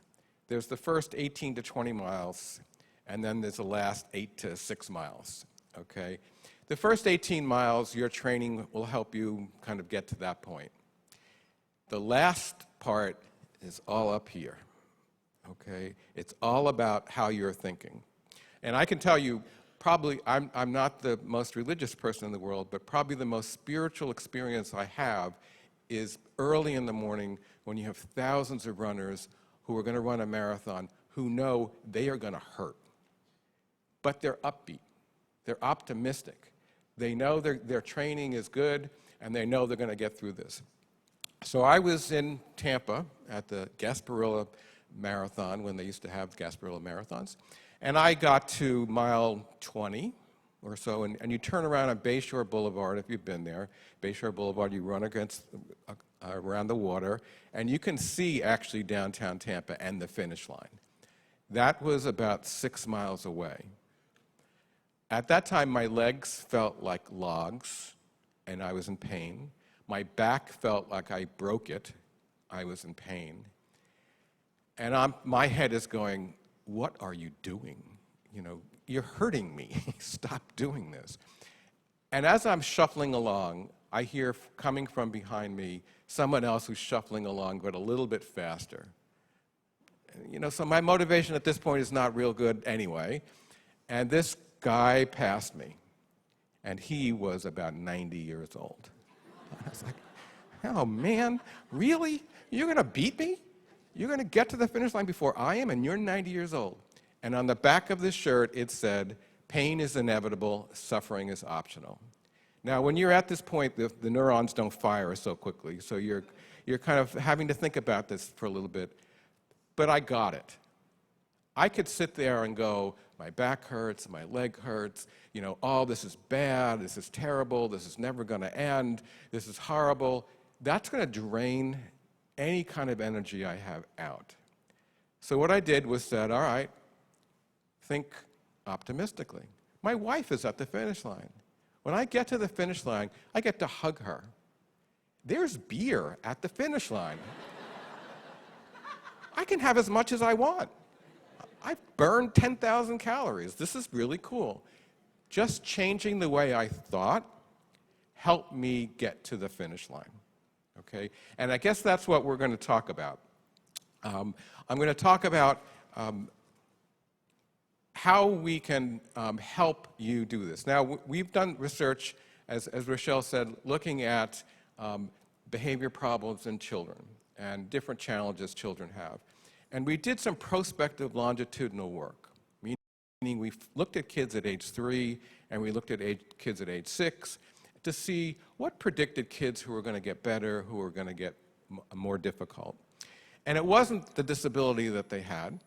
There's the first 18 to 20 miles, and then there's the last 8 to 6 miles, okay? The first 18 miles, your training will help you kind of get to that point. The last part is all up here, okay? It's all about how you're thinking. And I can tell you, probably, I'm not the most religious person in the world, but probably the most spiritual experience I have is early in the morning when you have thousands of runners who are going to run a marathon who know they are going to hurt. But they're upbeat. They're optimistic. They know their training is good, and they know they're going to get through this. So I was in Tampa at the Gasparilla Marathon when they used to have Gasparilla Marathons, and I got to mile 20 or so, and you turn around on Bayshore Boulevard, if you've been there. Bayshore Boulevard, you run around the water, and you can see actually downtown Tampa and the finish line. That was about 6 miles away. At that time, my legs felt like logs, and I was in pain. My back felt like I broke it. I was in pain. And my head is going, what are you doing? You know, you're hurting me. Stop doing this. And as I'm shuffling along, I hear coming from behind me someone else who's shuffling along, but a little bit faster. You know, so my motivation at this point is not real good anyway. And this guy passed me, and he was about 90 years old. I was like, oh man, really? You're going to beat me? You're going to get to the finish line before I am, and you're 90 years old. And on the back of this shirt, it said, pain is inevitable, suffering is optional. Now, when you're at this point, the neurons don't fire so quickly, so you're kind of having to think about this for a little bit. But I got it. I could sit there and go, my back hurts, my leg hurts, you know, oh, this is bad, this is terrible, this is never going to end, this is horrible. That's going to drain any kind of energy I have out. So what I did was said, all right, think optimistically. My wife is at the finish line. When I get to the finish line, I get to hug her. There's beer at the finish line. I can have as much as I want. I've burned 10,000 calories. This is really cool. Just changing the way I thought helped me get to the finish line. Okay? And I guess that's what we're going to talk about. I'm going to talk about how we can help you do this. Now, we've done research as Rochelle said, looking at behavior problems in children and different challenges children have. And we did some prospective longitudinal work, meaning we looked at kids at age 3 and we looked at kids at age 6 to see what predicted kids who were going to get better, who were going to get more difficult. And it wasn't the disability that they had.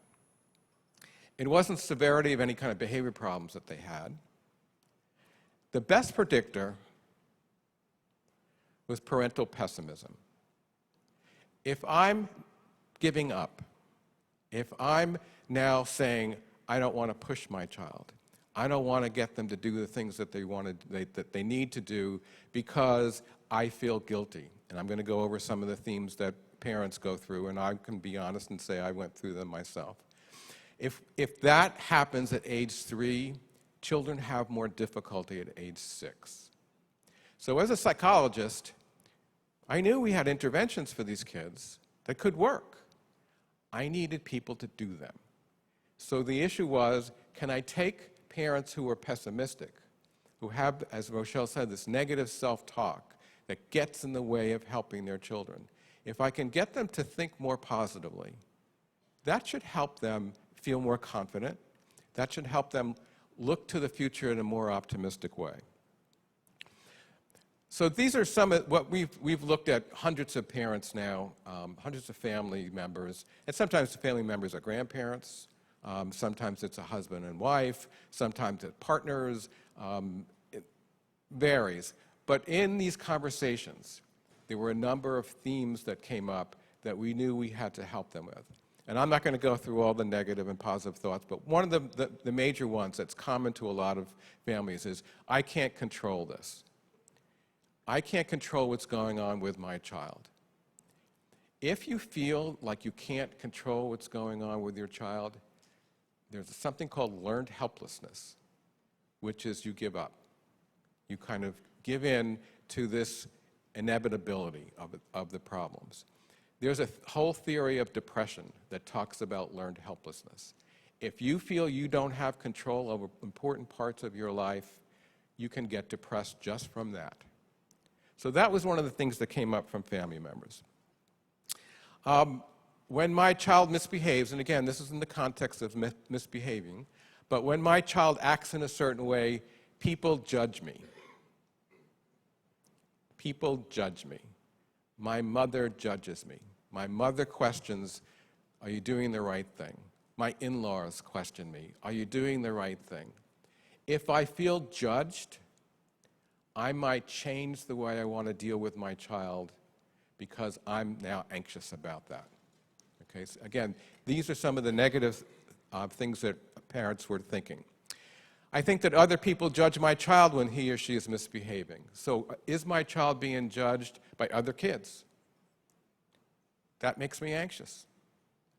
It wasn't severity of any kind of behavior problems that they had. The best predictor was parental pessimism. If I'm giving up, if I'm now saying, I don't want to push my child, I don't want to get them to do the things that they need to do because I feel guilty. And I'm going to go over some of the themes that parents go through, and I can be honest and say I went through them myself. If that happens at age 3, children have more difficulty at age 6. So as a psychologist, I knew we had interventions for these kids that could work. I needed people to do them. So the issue was, can I take parents who are pessimistic, who have, as Rochelle said, this negative self-talk that gets in the way of helping their children. If I can get them to think more positively, that should help them feel more confident. That should help them look to the future in a more optimistic way. So these are some of what we've looked at hundreds of parents now, hundreds of family members, and sometimes the family members are grandparents, sometimes it's a husband and wife, sometimes it's partners, it varies. But in these conversations, there were a number of themes that came up that we knew we had to help them with. And I'm not going to go through all the negative and positive thoughts, but one of the major ones that's common to a lot of families is, I can't control this. I can't control what's going on with my child. If you feel like you can't control what's going on with your child, there's something called learned helplessness, which is you give up. You kind of give in to this inevitability of the problems. There's a whole theory of depression that talks about learned helplessness. If you feel you don't have control over important parts of your life, you can get depressed just from that. So that was one of the things that came up from family members. When my child misbehaves, and again, this is in the context of misbehaving, but when my child acts in a certain way, people judge me. People judge me. My mother judges me. My mother questions, are you doing the right thing? My in-laws question me, are you doing the right thing? If I feel judged, I might change the way I want to deal with my child because I'm now anxious about that. Okay, so again, these are some of the negative things that parents were thinking. I think that other people judge my child when he or she is misbehaving. So is my child being judged by other kids? That makes me anxious.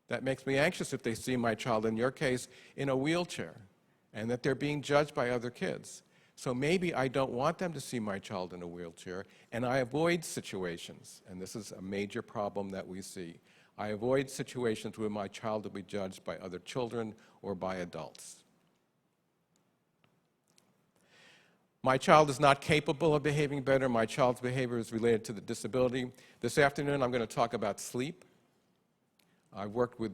That makes me anxious if they see my child, in your case, in a wheelchair, and that they're being judged by other kids. So maybe I don't want them to see my child in a wheelchair, and I avoid situations, and this is a major problem that we see. I avoid situations where my child will be judged by other children or by adults. My child is not capable of behaving better. My child's behavior is related to the disability. This afternoon, I'm going to talk about sleep. I've worked with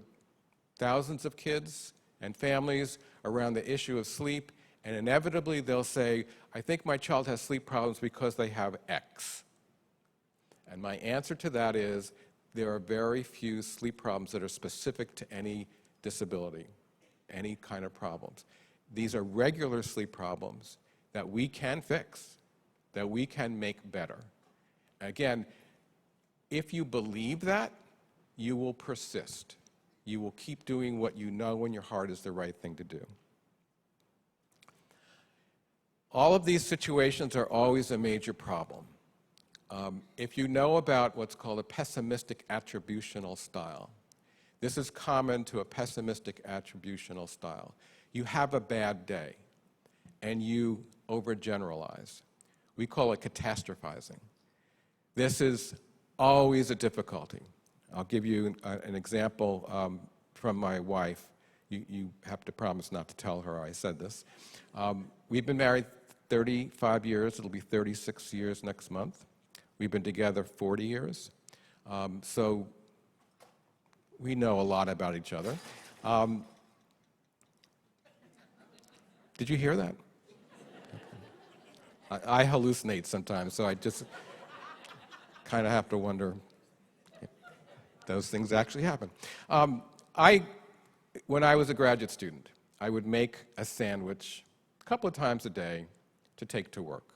thousands of kids and families around the issue of sleep, and inevitably they'll say, I think my child has sleep problems because they have X. And my answer to that is, there are very few sleep problems that are specific to any disability, any kind of problems. These are regular sleep problems that we can fix, that we can make better. Again, if you believe that, you will persist. You will keep doing what you know in your heart is the right thing to do. All of these situations are always a major problem. If you know about what's called a pessimistic attributional style, this is common to a pessimistic attributional style. You have a bad day, and you overgeneralize. We call it catastrophizing. This is always a difficulty. I'll give you an example from my wife. You have to promise not to tell her I said this. We've been married 35 years. It'll be 36 years next month. We've been together 40 years. So we know a lot about each other. Did you hear that? I hallucinate sometimes, so I just kind of have to wonder if those things actually happen. When I was a graduate student, I would make a sandwich a couple of times a day to take to work.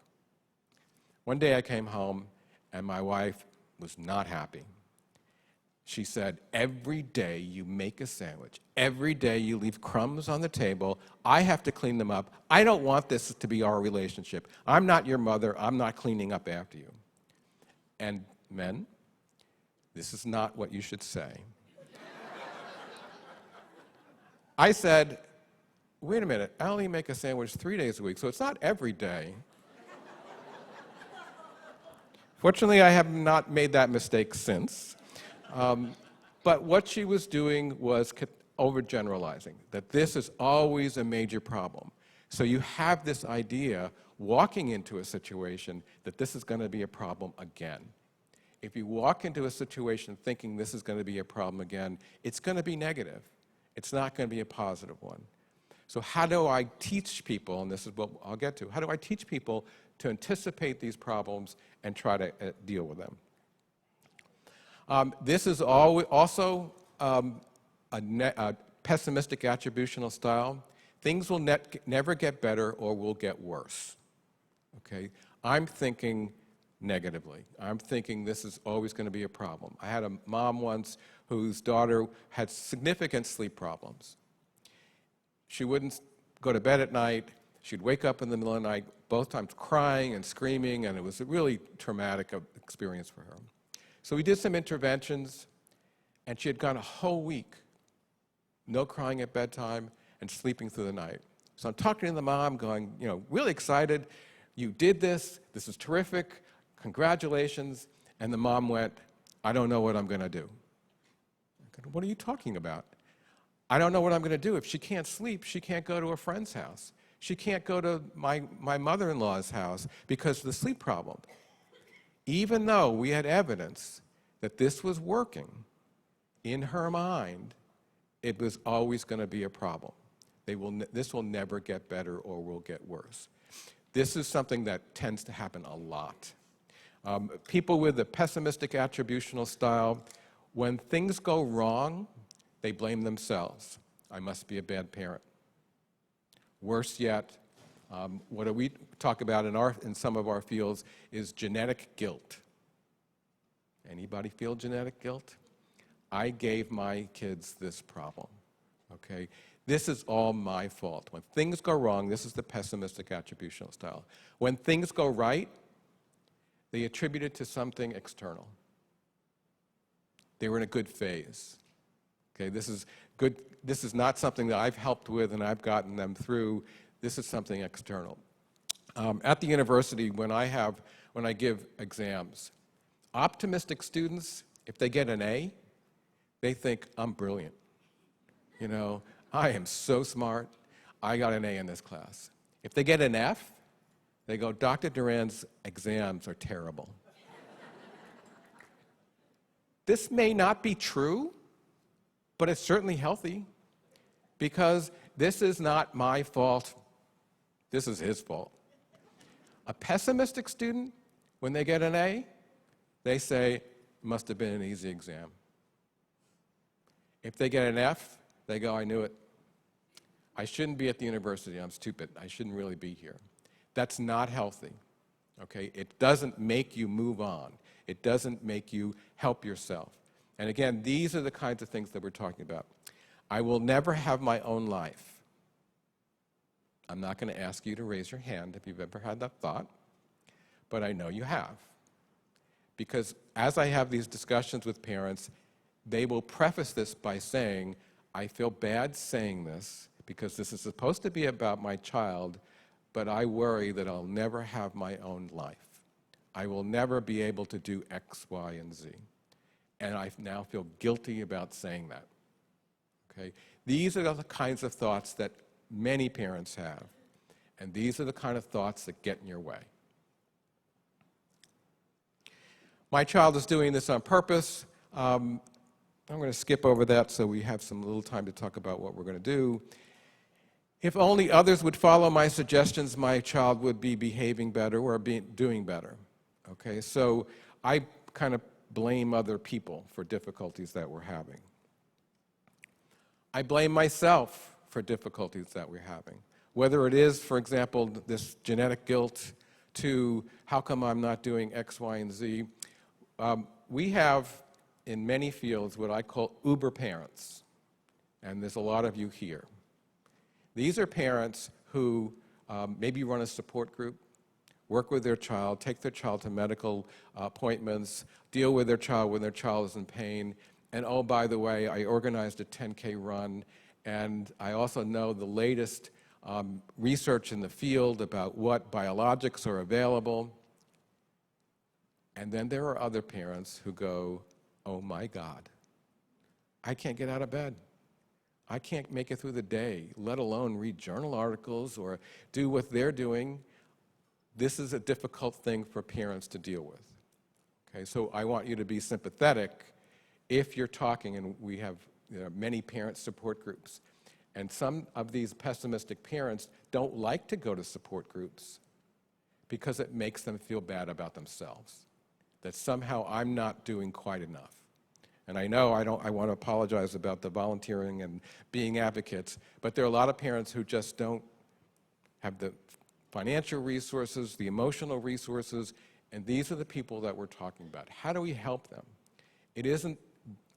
One day I came home, and my wife was not happy. She said, every day you make a sandwich, every day you leave crumbs on the table, I have to clean them up. I don't want this to be our relationship. I'm not your mother. I'm not cleaning up after you. And men, this is not what you should say. I said, wait a minute, I only make a sandwich 3 days a week, so it's not every day. Fortunately, I have not made that mistake since. But what she was doing was overgeneralizing, that this is always a major problem. So you have this idea walking into a situation that this is going to be a problem again. If you walk into a situation thinking this is going to be a problem again, it's going to be negative. It's not going to be a positive one. So how do I teach people, and this is what I'll get to, how do I teach people to anticipate these problems and try to deal with them? This is also a pessimistic attributional style. Things will never get better or will get worse. Okay? I'm thinking negatively. I'm thinking this is always going to be a problem. I had a mom once whose daughter had significant sleep problems. She wouldn't go to bed at night. She'd wake up in the middle of the night, both times crying and screaming, and it was a really traumatic experience for her. So we did some interventions, and she had gone a whole week, no crying at bedtime and sleeping through the night. So I'm talking to the mom, going, really excited. You did this. This is terrific. Congratulations. And the mom went, I don't know what I'm going to do. I go, what are you talking about? I don't know what I'm going to do. If she can't sleep, she can't go to a friend's house. She can't go to my mother-in-law's house because of the sleep problem. Even though we had evidence that this was working, in her mind, it was always going to be a problem. This will never get better or will get worse. This is something that tends to happen a lot. People with a pessimistic attributional style, when things go wrong, they blame themselves. I must be a bad parent. Worse yet, what we talk about in some of our fields is genetic guilt. Anybody feel genetic guilt? I gave my kids this problem, okay? This is all my fault. When things go wrong, this is the pessimistic attributional style. When things go right, they attribute it to something external. They were in a good phase. Okay, this is good. This is not something that I've helped with and I've gotten them through. This is something external. At the university, when I give exams, optimistic students, if they get an A, they think, I'm brilliant. I am so smart. I got an A in this class. If they get an F, they go, Dr. Duran's exams are terrible. This may not be true, but it's certainly healthy, because this is not my fault. This is his fault. A pessimistic student, when they get an A, they say, it must have been an easy exam. If they get an F, they go, I knew it. I shouldn't be at the university. I'm stupid. I shouldn't really be here. That's not healthy. Okay? It doesn't make you move on. It doesn't make you help yourself. And again, these are the kinds of things that we're talking about. I will never have my own life. I'm not going to ask you to raise your hand if you've ever had that thought, but I know you have. Because as I have these discussions with parents, they will preface this by saying, I feel bad saying this because this is supposed to be about my child, but I worry that I'll never have my own life. I will never be able to do X, Y, and Z. And I now feel guilty about saying that. Okay? These are the kinds of thoughts that many parents have. And these are the kind of thoughts that get in your way. My child is doing this on purpose. I'm going to skip over that so we have some little time to talk about what we're going to do. If only others would follow my suggestions, my child would be behaving better or doing better. Okay, so I kind of blame other people for difficulties that we're having. I blame myself for difficulties that we're having. Whether it is, for example, this genetic guilt to how come I'm not doing X, Y, and Z. We have, in many fields, what I call uber parents, and there's a lot of you here. These are parents who maybe run a support group, work with their child, take their child to medical appointments, deal with their child when their child is in pain, and oh, by the way, I organized a 10K run, and I also know the latest research in the field about what biologics are available. And then there are other parents who go, oh my God, I can't get out of bed. I can't make it through the day, let alone read journal articles or do what they're doing. This is a difficult thing for parents to deal with. Okay, so I want you to be sympathetic if you're talking, and we have many parent support groups. And some of these pessimistic parents don't like to go to support groups because it makes them feel bad about themselves, that somehow I'm not doing quite enough. And I know I want to apologize about the volunteering and being advocates, but there are a lot of parents who just don't have the financial resources, the emotional resources, and these are the people that we're talking about. How do we help them? It isn't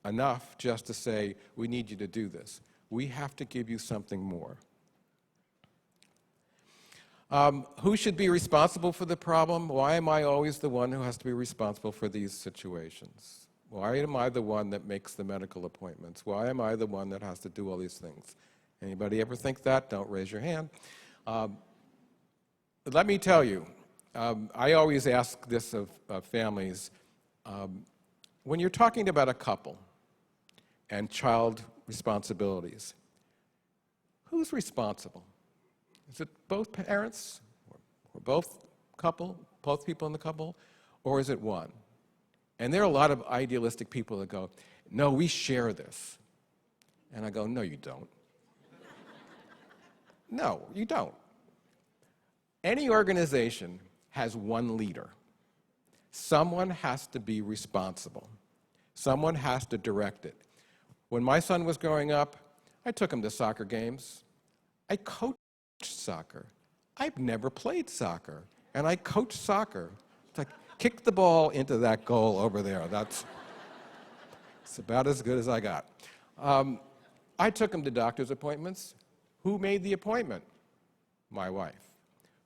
enough just to say, we need you to do this. We have to give you something more. Who should be responsible for the problem? Why am I always the one who has to be responsible for these situations? Why am I the one that makes the medical appointments? Why am I the one that has to do all these things? Anybody ever think that? Don't raise your hand. Let me tell you, I always ask this of families. When you're talking about a couple and child responsibilities, who's responsible? Is it both parents, or both people in the couple, or is it one? And there are a lot of idealistic people that go, no, we share this. And I go, no, you don't. No, you don't. Any organization has one leader. Someone has to be responsible. Someone has to direct it. When my son was growing up, I took him to soccer games. I coached soccer. I've never played soccer, and I coached soccer. It's like, kick the ball into that goal over there. It's about as good as I got. I took him to doctor's appointments. Who made the appointment? My wife.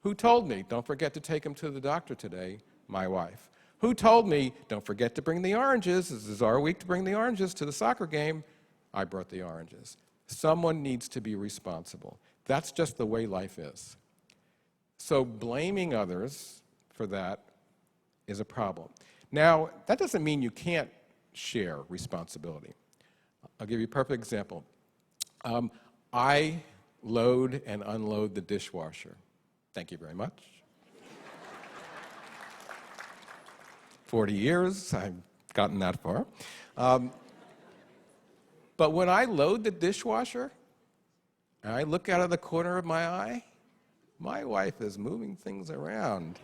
Who told me, don't forget to take him to the doctor today? My wife. Who told me, don't forget to bring the oranges? This is our week to bring the oranges to the soccer game. I brought the oranges. Someone needs to be responsible. That's just the way life is. So blaming others for that is a problem. Now, that doesn't mean you can't share responsibility. I'll give you a perfect example. I load and unload the dishwasher. Thank you very much. 40 years, I've gotten that far. But when I load the dishwasher, and I look out of the corner of my eye, my wife is moving things around.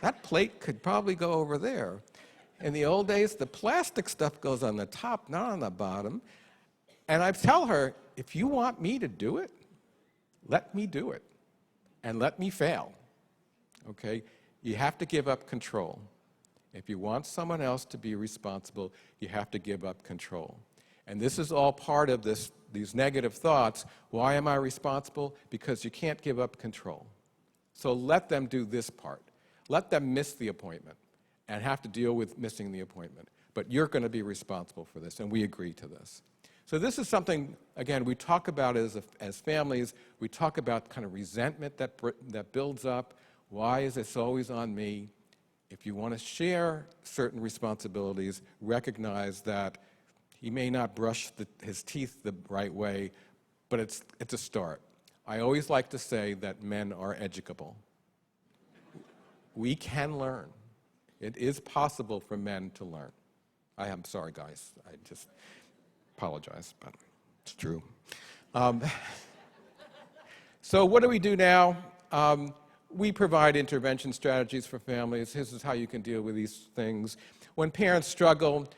That plate could probably go over there. In the old days, the plastic stuff goes on the top, not on the bottom. And I tell her, if you want me to do it, let me do it. And let me fail. Okay? You have to give up control. If you want someone else to be responsible, you have to give up control. And this is all part of these negative thoughts. Why am I responsible? Because you can't give up control. So let them do this part. Let them miss the appointment and have to deal with missing the appointment. But you're going to be responsible for this, and we agree to this. So this is something, again, we talk about as families. We talk about kind of resentment that builds up. Why is this always on me? If you want to share certain responsibilities, recognize that he may not brush his teeth the right way, but it's a start. I always like to say that men are educable. We can learn. It is possible for men to learn. I am sorry, guys. I just apologize, but it's true. So what do we do now? We provide intervention strategies for families. This is how you can deal with these things. When parents struggle,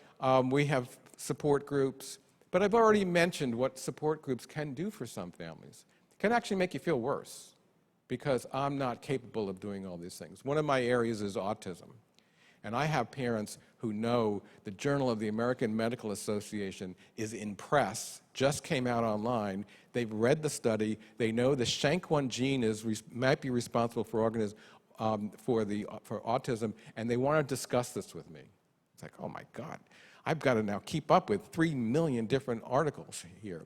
we have support groups. But I've already mentioned what support groups can do for some families. It can actually make you feel worse because I'm not capable of doing all these things. One of my areas is autism. And I have parents who know the Journal of the American Medical Association is in press, just came out online. They've read the study. They know the SHANK1 gene might be responsible for autism, and they want to discuss this with me. It's like, oh my God, I've got to now keep up with 3 million different articles here.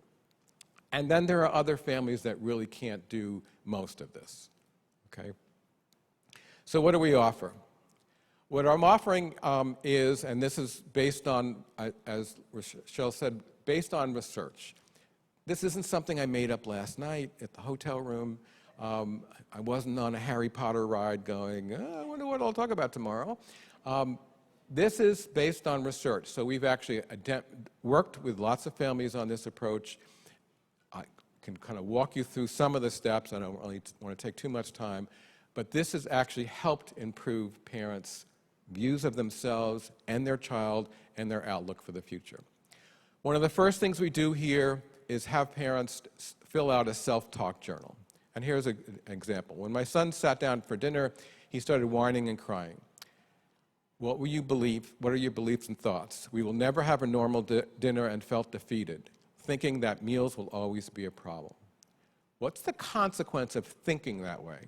And then there are other families that really can't do most of this, okay? So what do we offer? What I'm offering is, and this is based on, as Rochelle said, based on research. This isn't something I made up last night at the hotel room. I wasn't on a Harry Potter ride going, I wonder what I'll talk about tomorrow. This is based on research. So we've actually worked with lots of families on this approach. I can kind of walk you through some of the steps. I don't really want to take too much time. But this has actually helped improve parents' views of themselves and their child and their outlook for the future. One of the first things we do here is have parents fill out a self-talk journal. And here's an example. When my son sat down for dinner, he started whining and crying. What are your beliefs and thoughts? We will never have a normal dinner and felt defeated, thinking that meals will always be a problem. What's the consequence of thinking that way?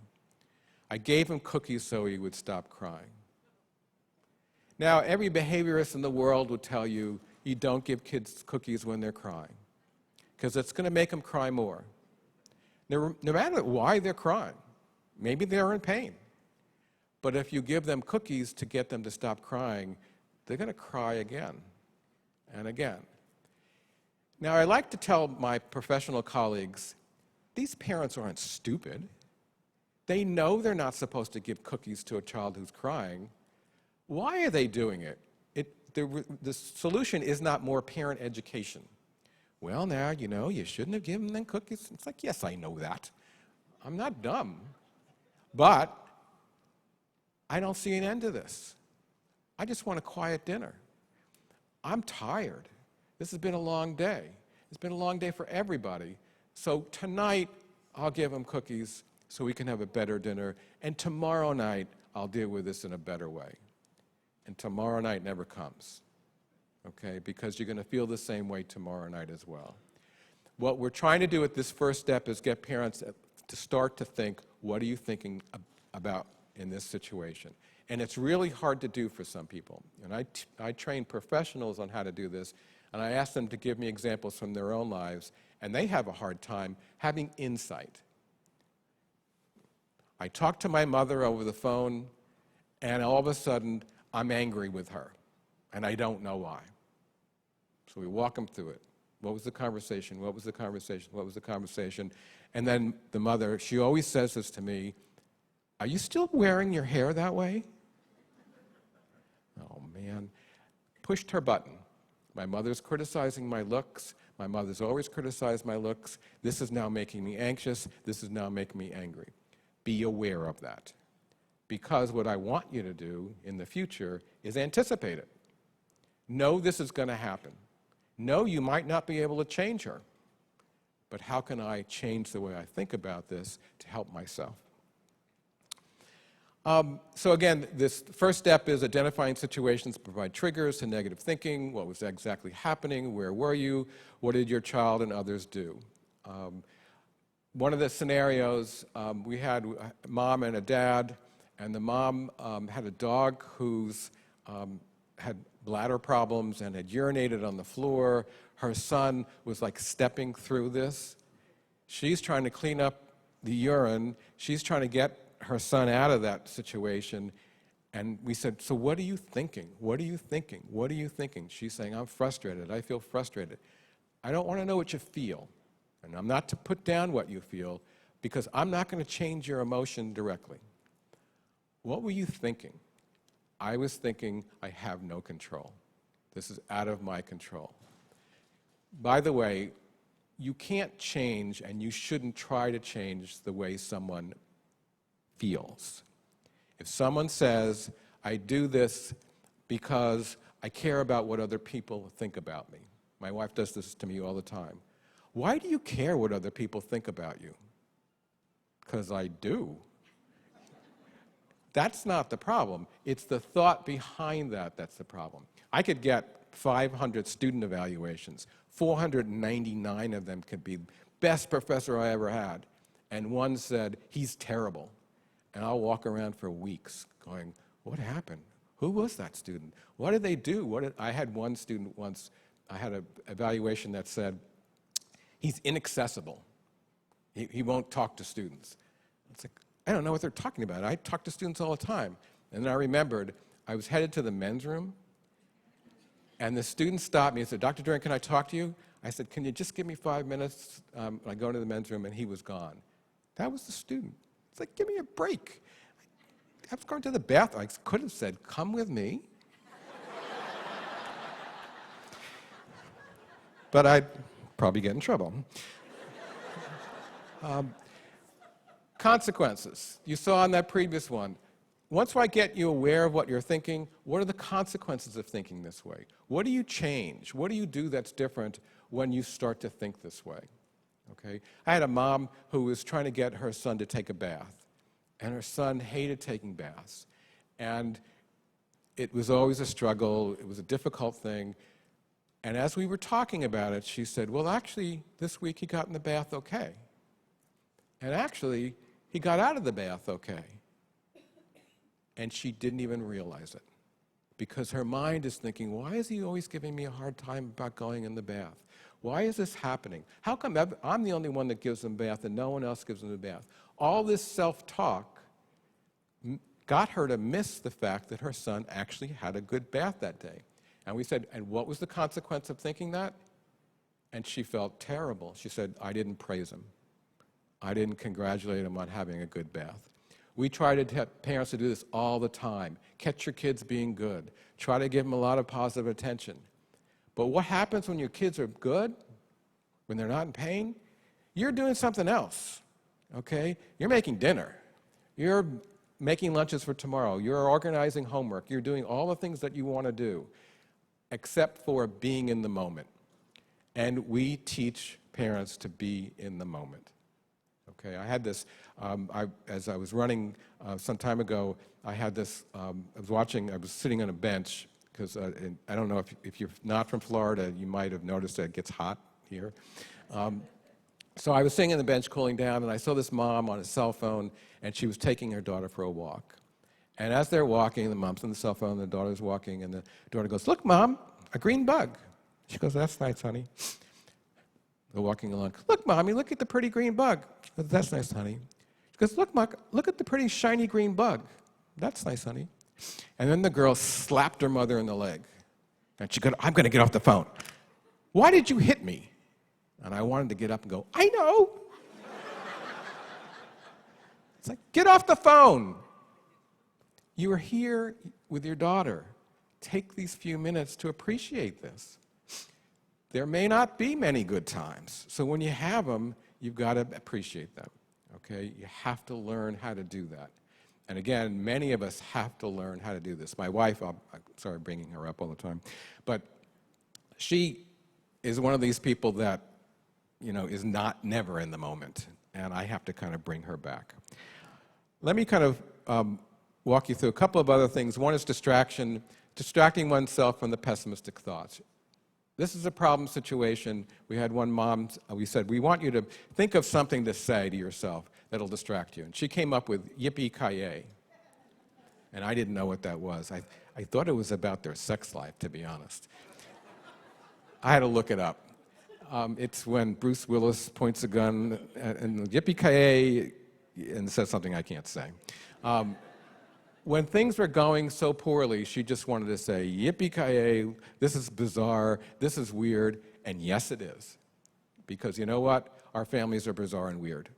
I gave him cookies so he would stop crying. Now, every behaviorist in the world would tell you, you don't give kids cookies when they're crying, because it's going to make them cry more. No matter why they're crying, maybe they're in pain. But if you give them cookies to get them to stop crying, they're going to cry again and again. Now, I like to tell my professional colleagues, these parents aren't stupid. They know they're not supposed to give cookies to a child who's crying. Why are they doing it? The solution is not more parent education. Well, now, you shouldn't have given them cookies. It's like, yes, I know that. I'm not dumb. But I don't see an end to this. I just want a quiet dinner. I'm tired. This has been a long day. It's been a long day for everybody. So tonight, I'll give them cookies so we can have a better dinner. And tomorrow night, I'll deal with this in a better way. And tomorrow night never comes, okay? Because you're going to feel the same way tomorrow night as well. What we're trying to do at this first step is get parents to start to think, what are you thinking about in this situation? And it's really hard to do for some people. And I train professionals on how to do this, and I ask them to give me examples from their own lives, and they have a hard time having insight. I talk to my mother over the phone, and all of a sudden, I'm angry with her, and I don't know why. So we walk them through it. What was the conversation? What was the conversation? What was the conversation? And then the mother, she always says this to me, are you still wearing your hair that way? Oh, man. Pushed her button. My mother's criticizing my looks. My mother's always criticized my looks. This is now making me anxious. This is now making me angry. Be aware of that. Because what I want you to do in the future is anticipate it. Know this is going to happen. Know you might not be able to change her. But how can I change the way I think about this to help myself? So again, this first step is identifying situations that provide triggers to negative thinking. What was exactly happening? Where were you? What did your child and others do? One of the scenarios, we had a mom and a dad, and the mom had a dog who's had bladder problems and had urinated on the floor. Her son was like stepping through this. She's trying to clean up the urine. She's trying to get her son out of that situation. And we said, so what are you thinking? What are you thinking? What are you thinking? She's saying, I'm frustrated. I feel frustrated. I don't want to know what you feel. And I'm not to put down what you feel, because I'm not going to change your emotion directly. What were you thinking? I was thinking, I have no control. This is out of my control. By the way, you can't change, and you shouldn't try to change the way someone feels. If someone says, I do this because I care about what other people think about me. My wife does this to me all the time. Why do you care what other people think about you? Because I do. That's not the problem. It's the thought behind that that's the problem. I could get 500 student evaluations. 499 of them could be best professor I ever had. And one said, he's terrible. And I'll walk around for weeks going, what happened? Who was that student? What did they do? I had one student once, I had an evaluation that said, he's inaccessible. He won't talk to students. It's like, I don't know what they're talking about. I talk to students all the time. And then I remembered, I was headed to the men's room, and the student stopped me and said, Dr. Duran, can I talk to you? I said, can you just give me 5 minutes? I go into the men's room, and he was gone. That was the student. It's like, give me a break. I was going to the bathroom. I could have said, come with me. But I'd probably get in trouble. Consequences. You saw on that previous one. Once I get you aware of what you're thinking, what are the consequences of thinking this way? What do you change? What do you do that's different when you start to think this way? Okay? I had a mom who was trying to get her son to take a bath, and her son hated taking baths. And it was always a struggle. It was a difficult thing. And as we were talking about it, she said, well, actually, this week he got in the bath okay. And actually, he got out of the bath okay. And she didn't even realize it, because her mind is thinking, why is he always giving me a hard time about going in the bath? Why is this happening? How come I'm the only one that gives him a bath and no one else gives him a bath? All this self-talk got her to miss the fact that her son actually had a good bath that day. And we said, and what was the consequence of thinking that? And she felt terrible. She said, I didn't praise him. I didn't congratulate him on having a good bath. We try to get parents to do this all the time. Catch your kids being good. Try to give them a lot of positive attention. But what happens when your kids are good, when they're not in pain? You're doing something else, okay? You're making dinner. You're making lunches for tomorrow. You're organizing homework. You're doing all the things that you want to do, except for being in the moment. And we teach parents to be in the moment. Okay, I had this, as I was running some time ago, I had this, I was sitting on a bench, because I don't know if you're not from Florida, you might have noticed that it gets hot here. So I was sitting on the bench cooling down, and I saw this mom on a cell phone, and she was taking her daughter for a walk. And as they're walking, the mom's on the cell phone, the daughter's walking, and the daughter goes, look, Mom, a green bug. She goes, that's nice, honey. They're walking along. Look, Mommy, look at the pretty green bug. She goes, that's nice, honey. She goes, look at the pretty shiny green bug. That's nice, honey. And then the girl slapped her mother in the leg. And she goes, I'm going to get off the phone. Why did you hit me? And I wanted to get up and go, I know. It's like, get off the phone. You are here with your daughter. Take these few minutes to appreciate this. There may not be many good times. So when you have them, you've got to appreciate them. Okay? You have to learn how to do that. And again, many of us have to learn how to do this. My wife, I'm sorry bringing her up all the time, but she is one of these people that, is never in the moment. And I have to kind of bring her back. Let me kind of walk you through a couple of other things. One is distraction, distracting oneself from the pessimistic thoughts. This is a problem situation. We had one mom, we said, we want you to think of something to say to yourself that'll distract you. And she came up with yippee-ki-yay. And I didn't know what that was. I thought it was about their sex life, to be honest. I had to look it up. It's when Bruce Willis points a gun and yippee-ki-yay and says something I can't say. When things were going so poorly, she just wanted to say, yippee-ki-yay, this is bizarre, this is weird, and yes, it is. Because you know what? Our families are bizarre and weird.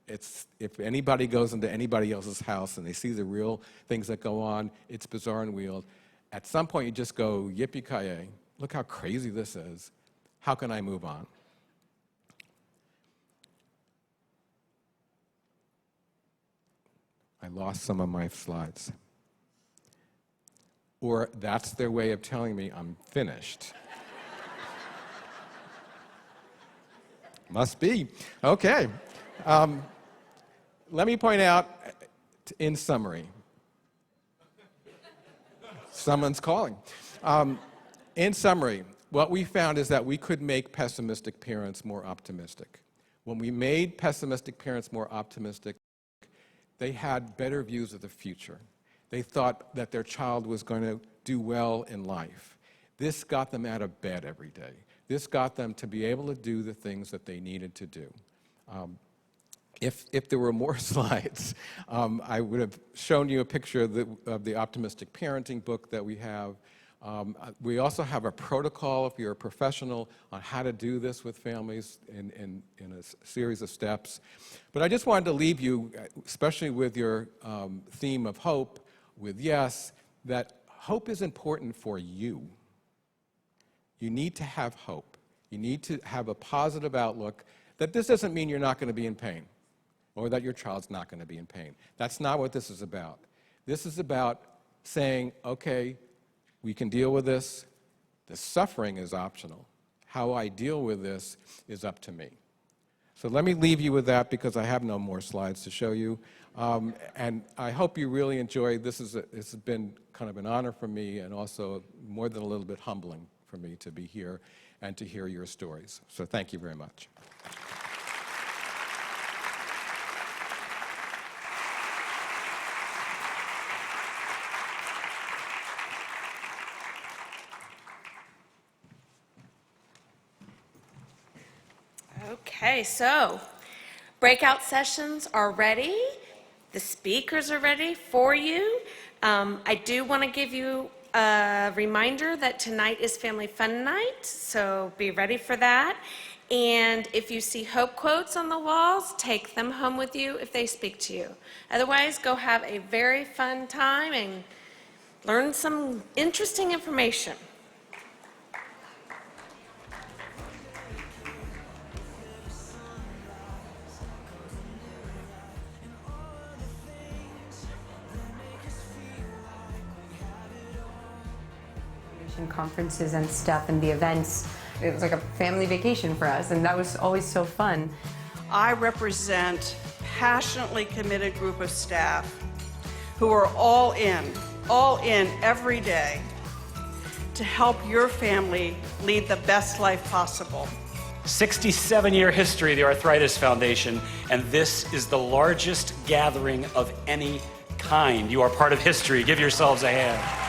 if anybody goes into anybody else's house and they see the real things that go on, it's bizarre and weird. At some point, you just go, yippee-ki-yay, look how crazy this is. How can I move on? I lost some of my slides. Or that's their way of telling me I'm finished. Must be. Okay. Let me point out, in summary, someone's calling. In summary, what we found is that we could make pessimistic parents more optimistic. When we made pessimistic parents more optimistic, they had better views of the future. They thought that their child was going to do well in life. This got them out of bed every day. This got them to be able to do the things that they needed to do. If there were more slides, I would have shown you a picture of the Optimistic Parenting book that we have. We also have a protocol, if you're a professional, on how to do this with families in a series of steps. But I just wanted to leave you, especially with your theme of hope, with yes, that hope is important for you. You need to have hope. You need to have a positive outlook that this doesn't mean you're not going to be in pain or that your child's not going to be in pain. That's not what this is about. This is about saying, okay, we can deal with this. The suffering is optional. How I deal with this is up to me. So let me leave you with that because I have no more slides to show you. And I hope you really enjoyed this. It's been kind of an honor for me and also more than a little bit humbling for me to be here and to hear your stories. So thank you very much. Okay, so breakout sessions are ready. The speakers are ready for you. I do want to give you a reminder that tonight is Family Fun Night, so be ready for that. And if you see hope quotes on the walls, take them home with you if they speak to you. Otherwise, go have a very fun time and learn some interesting information. Conferences and stuff and the events. It was like a family vacation for us, and that was always so fun. I represent a passionately committed group of staff who are all in every day to help your family lead the best life possible. 67-year history of the Arthritis Foundation, and this is the largest gathering of any kind. You are part of history. Give yourselves a hand.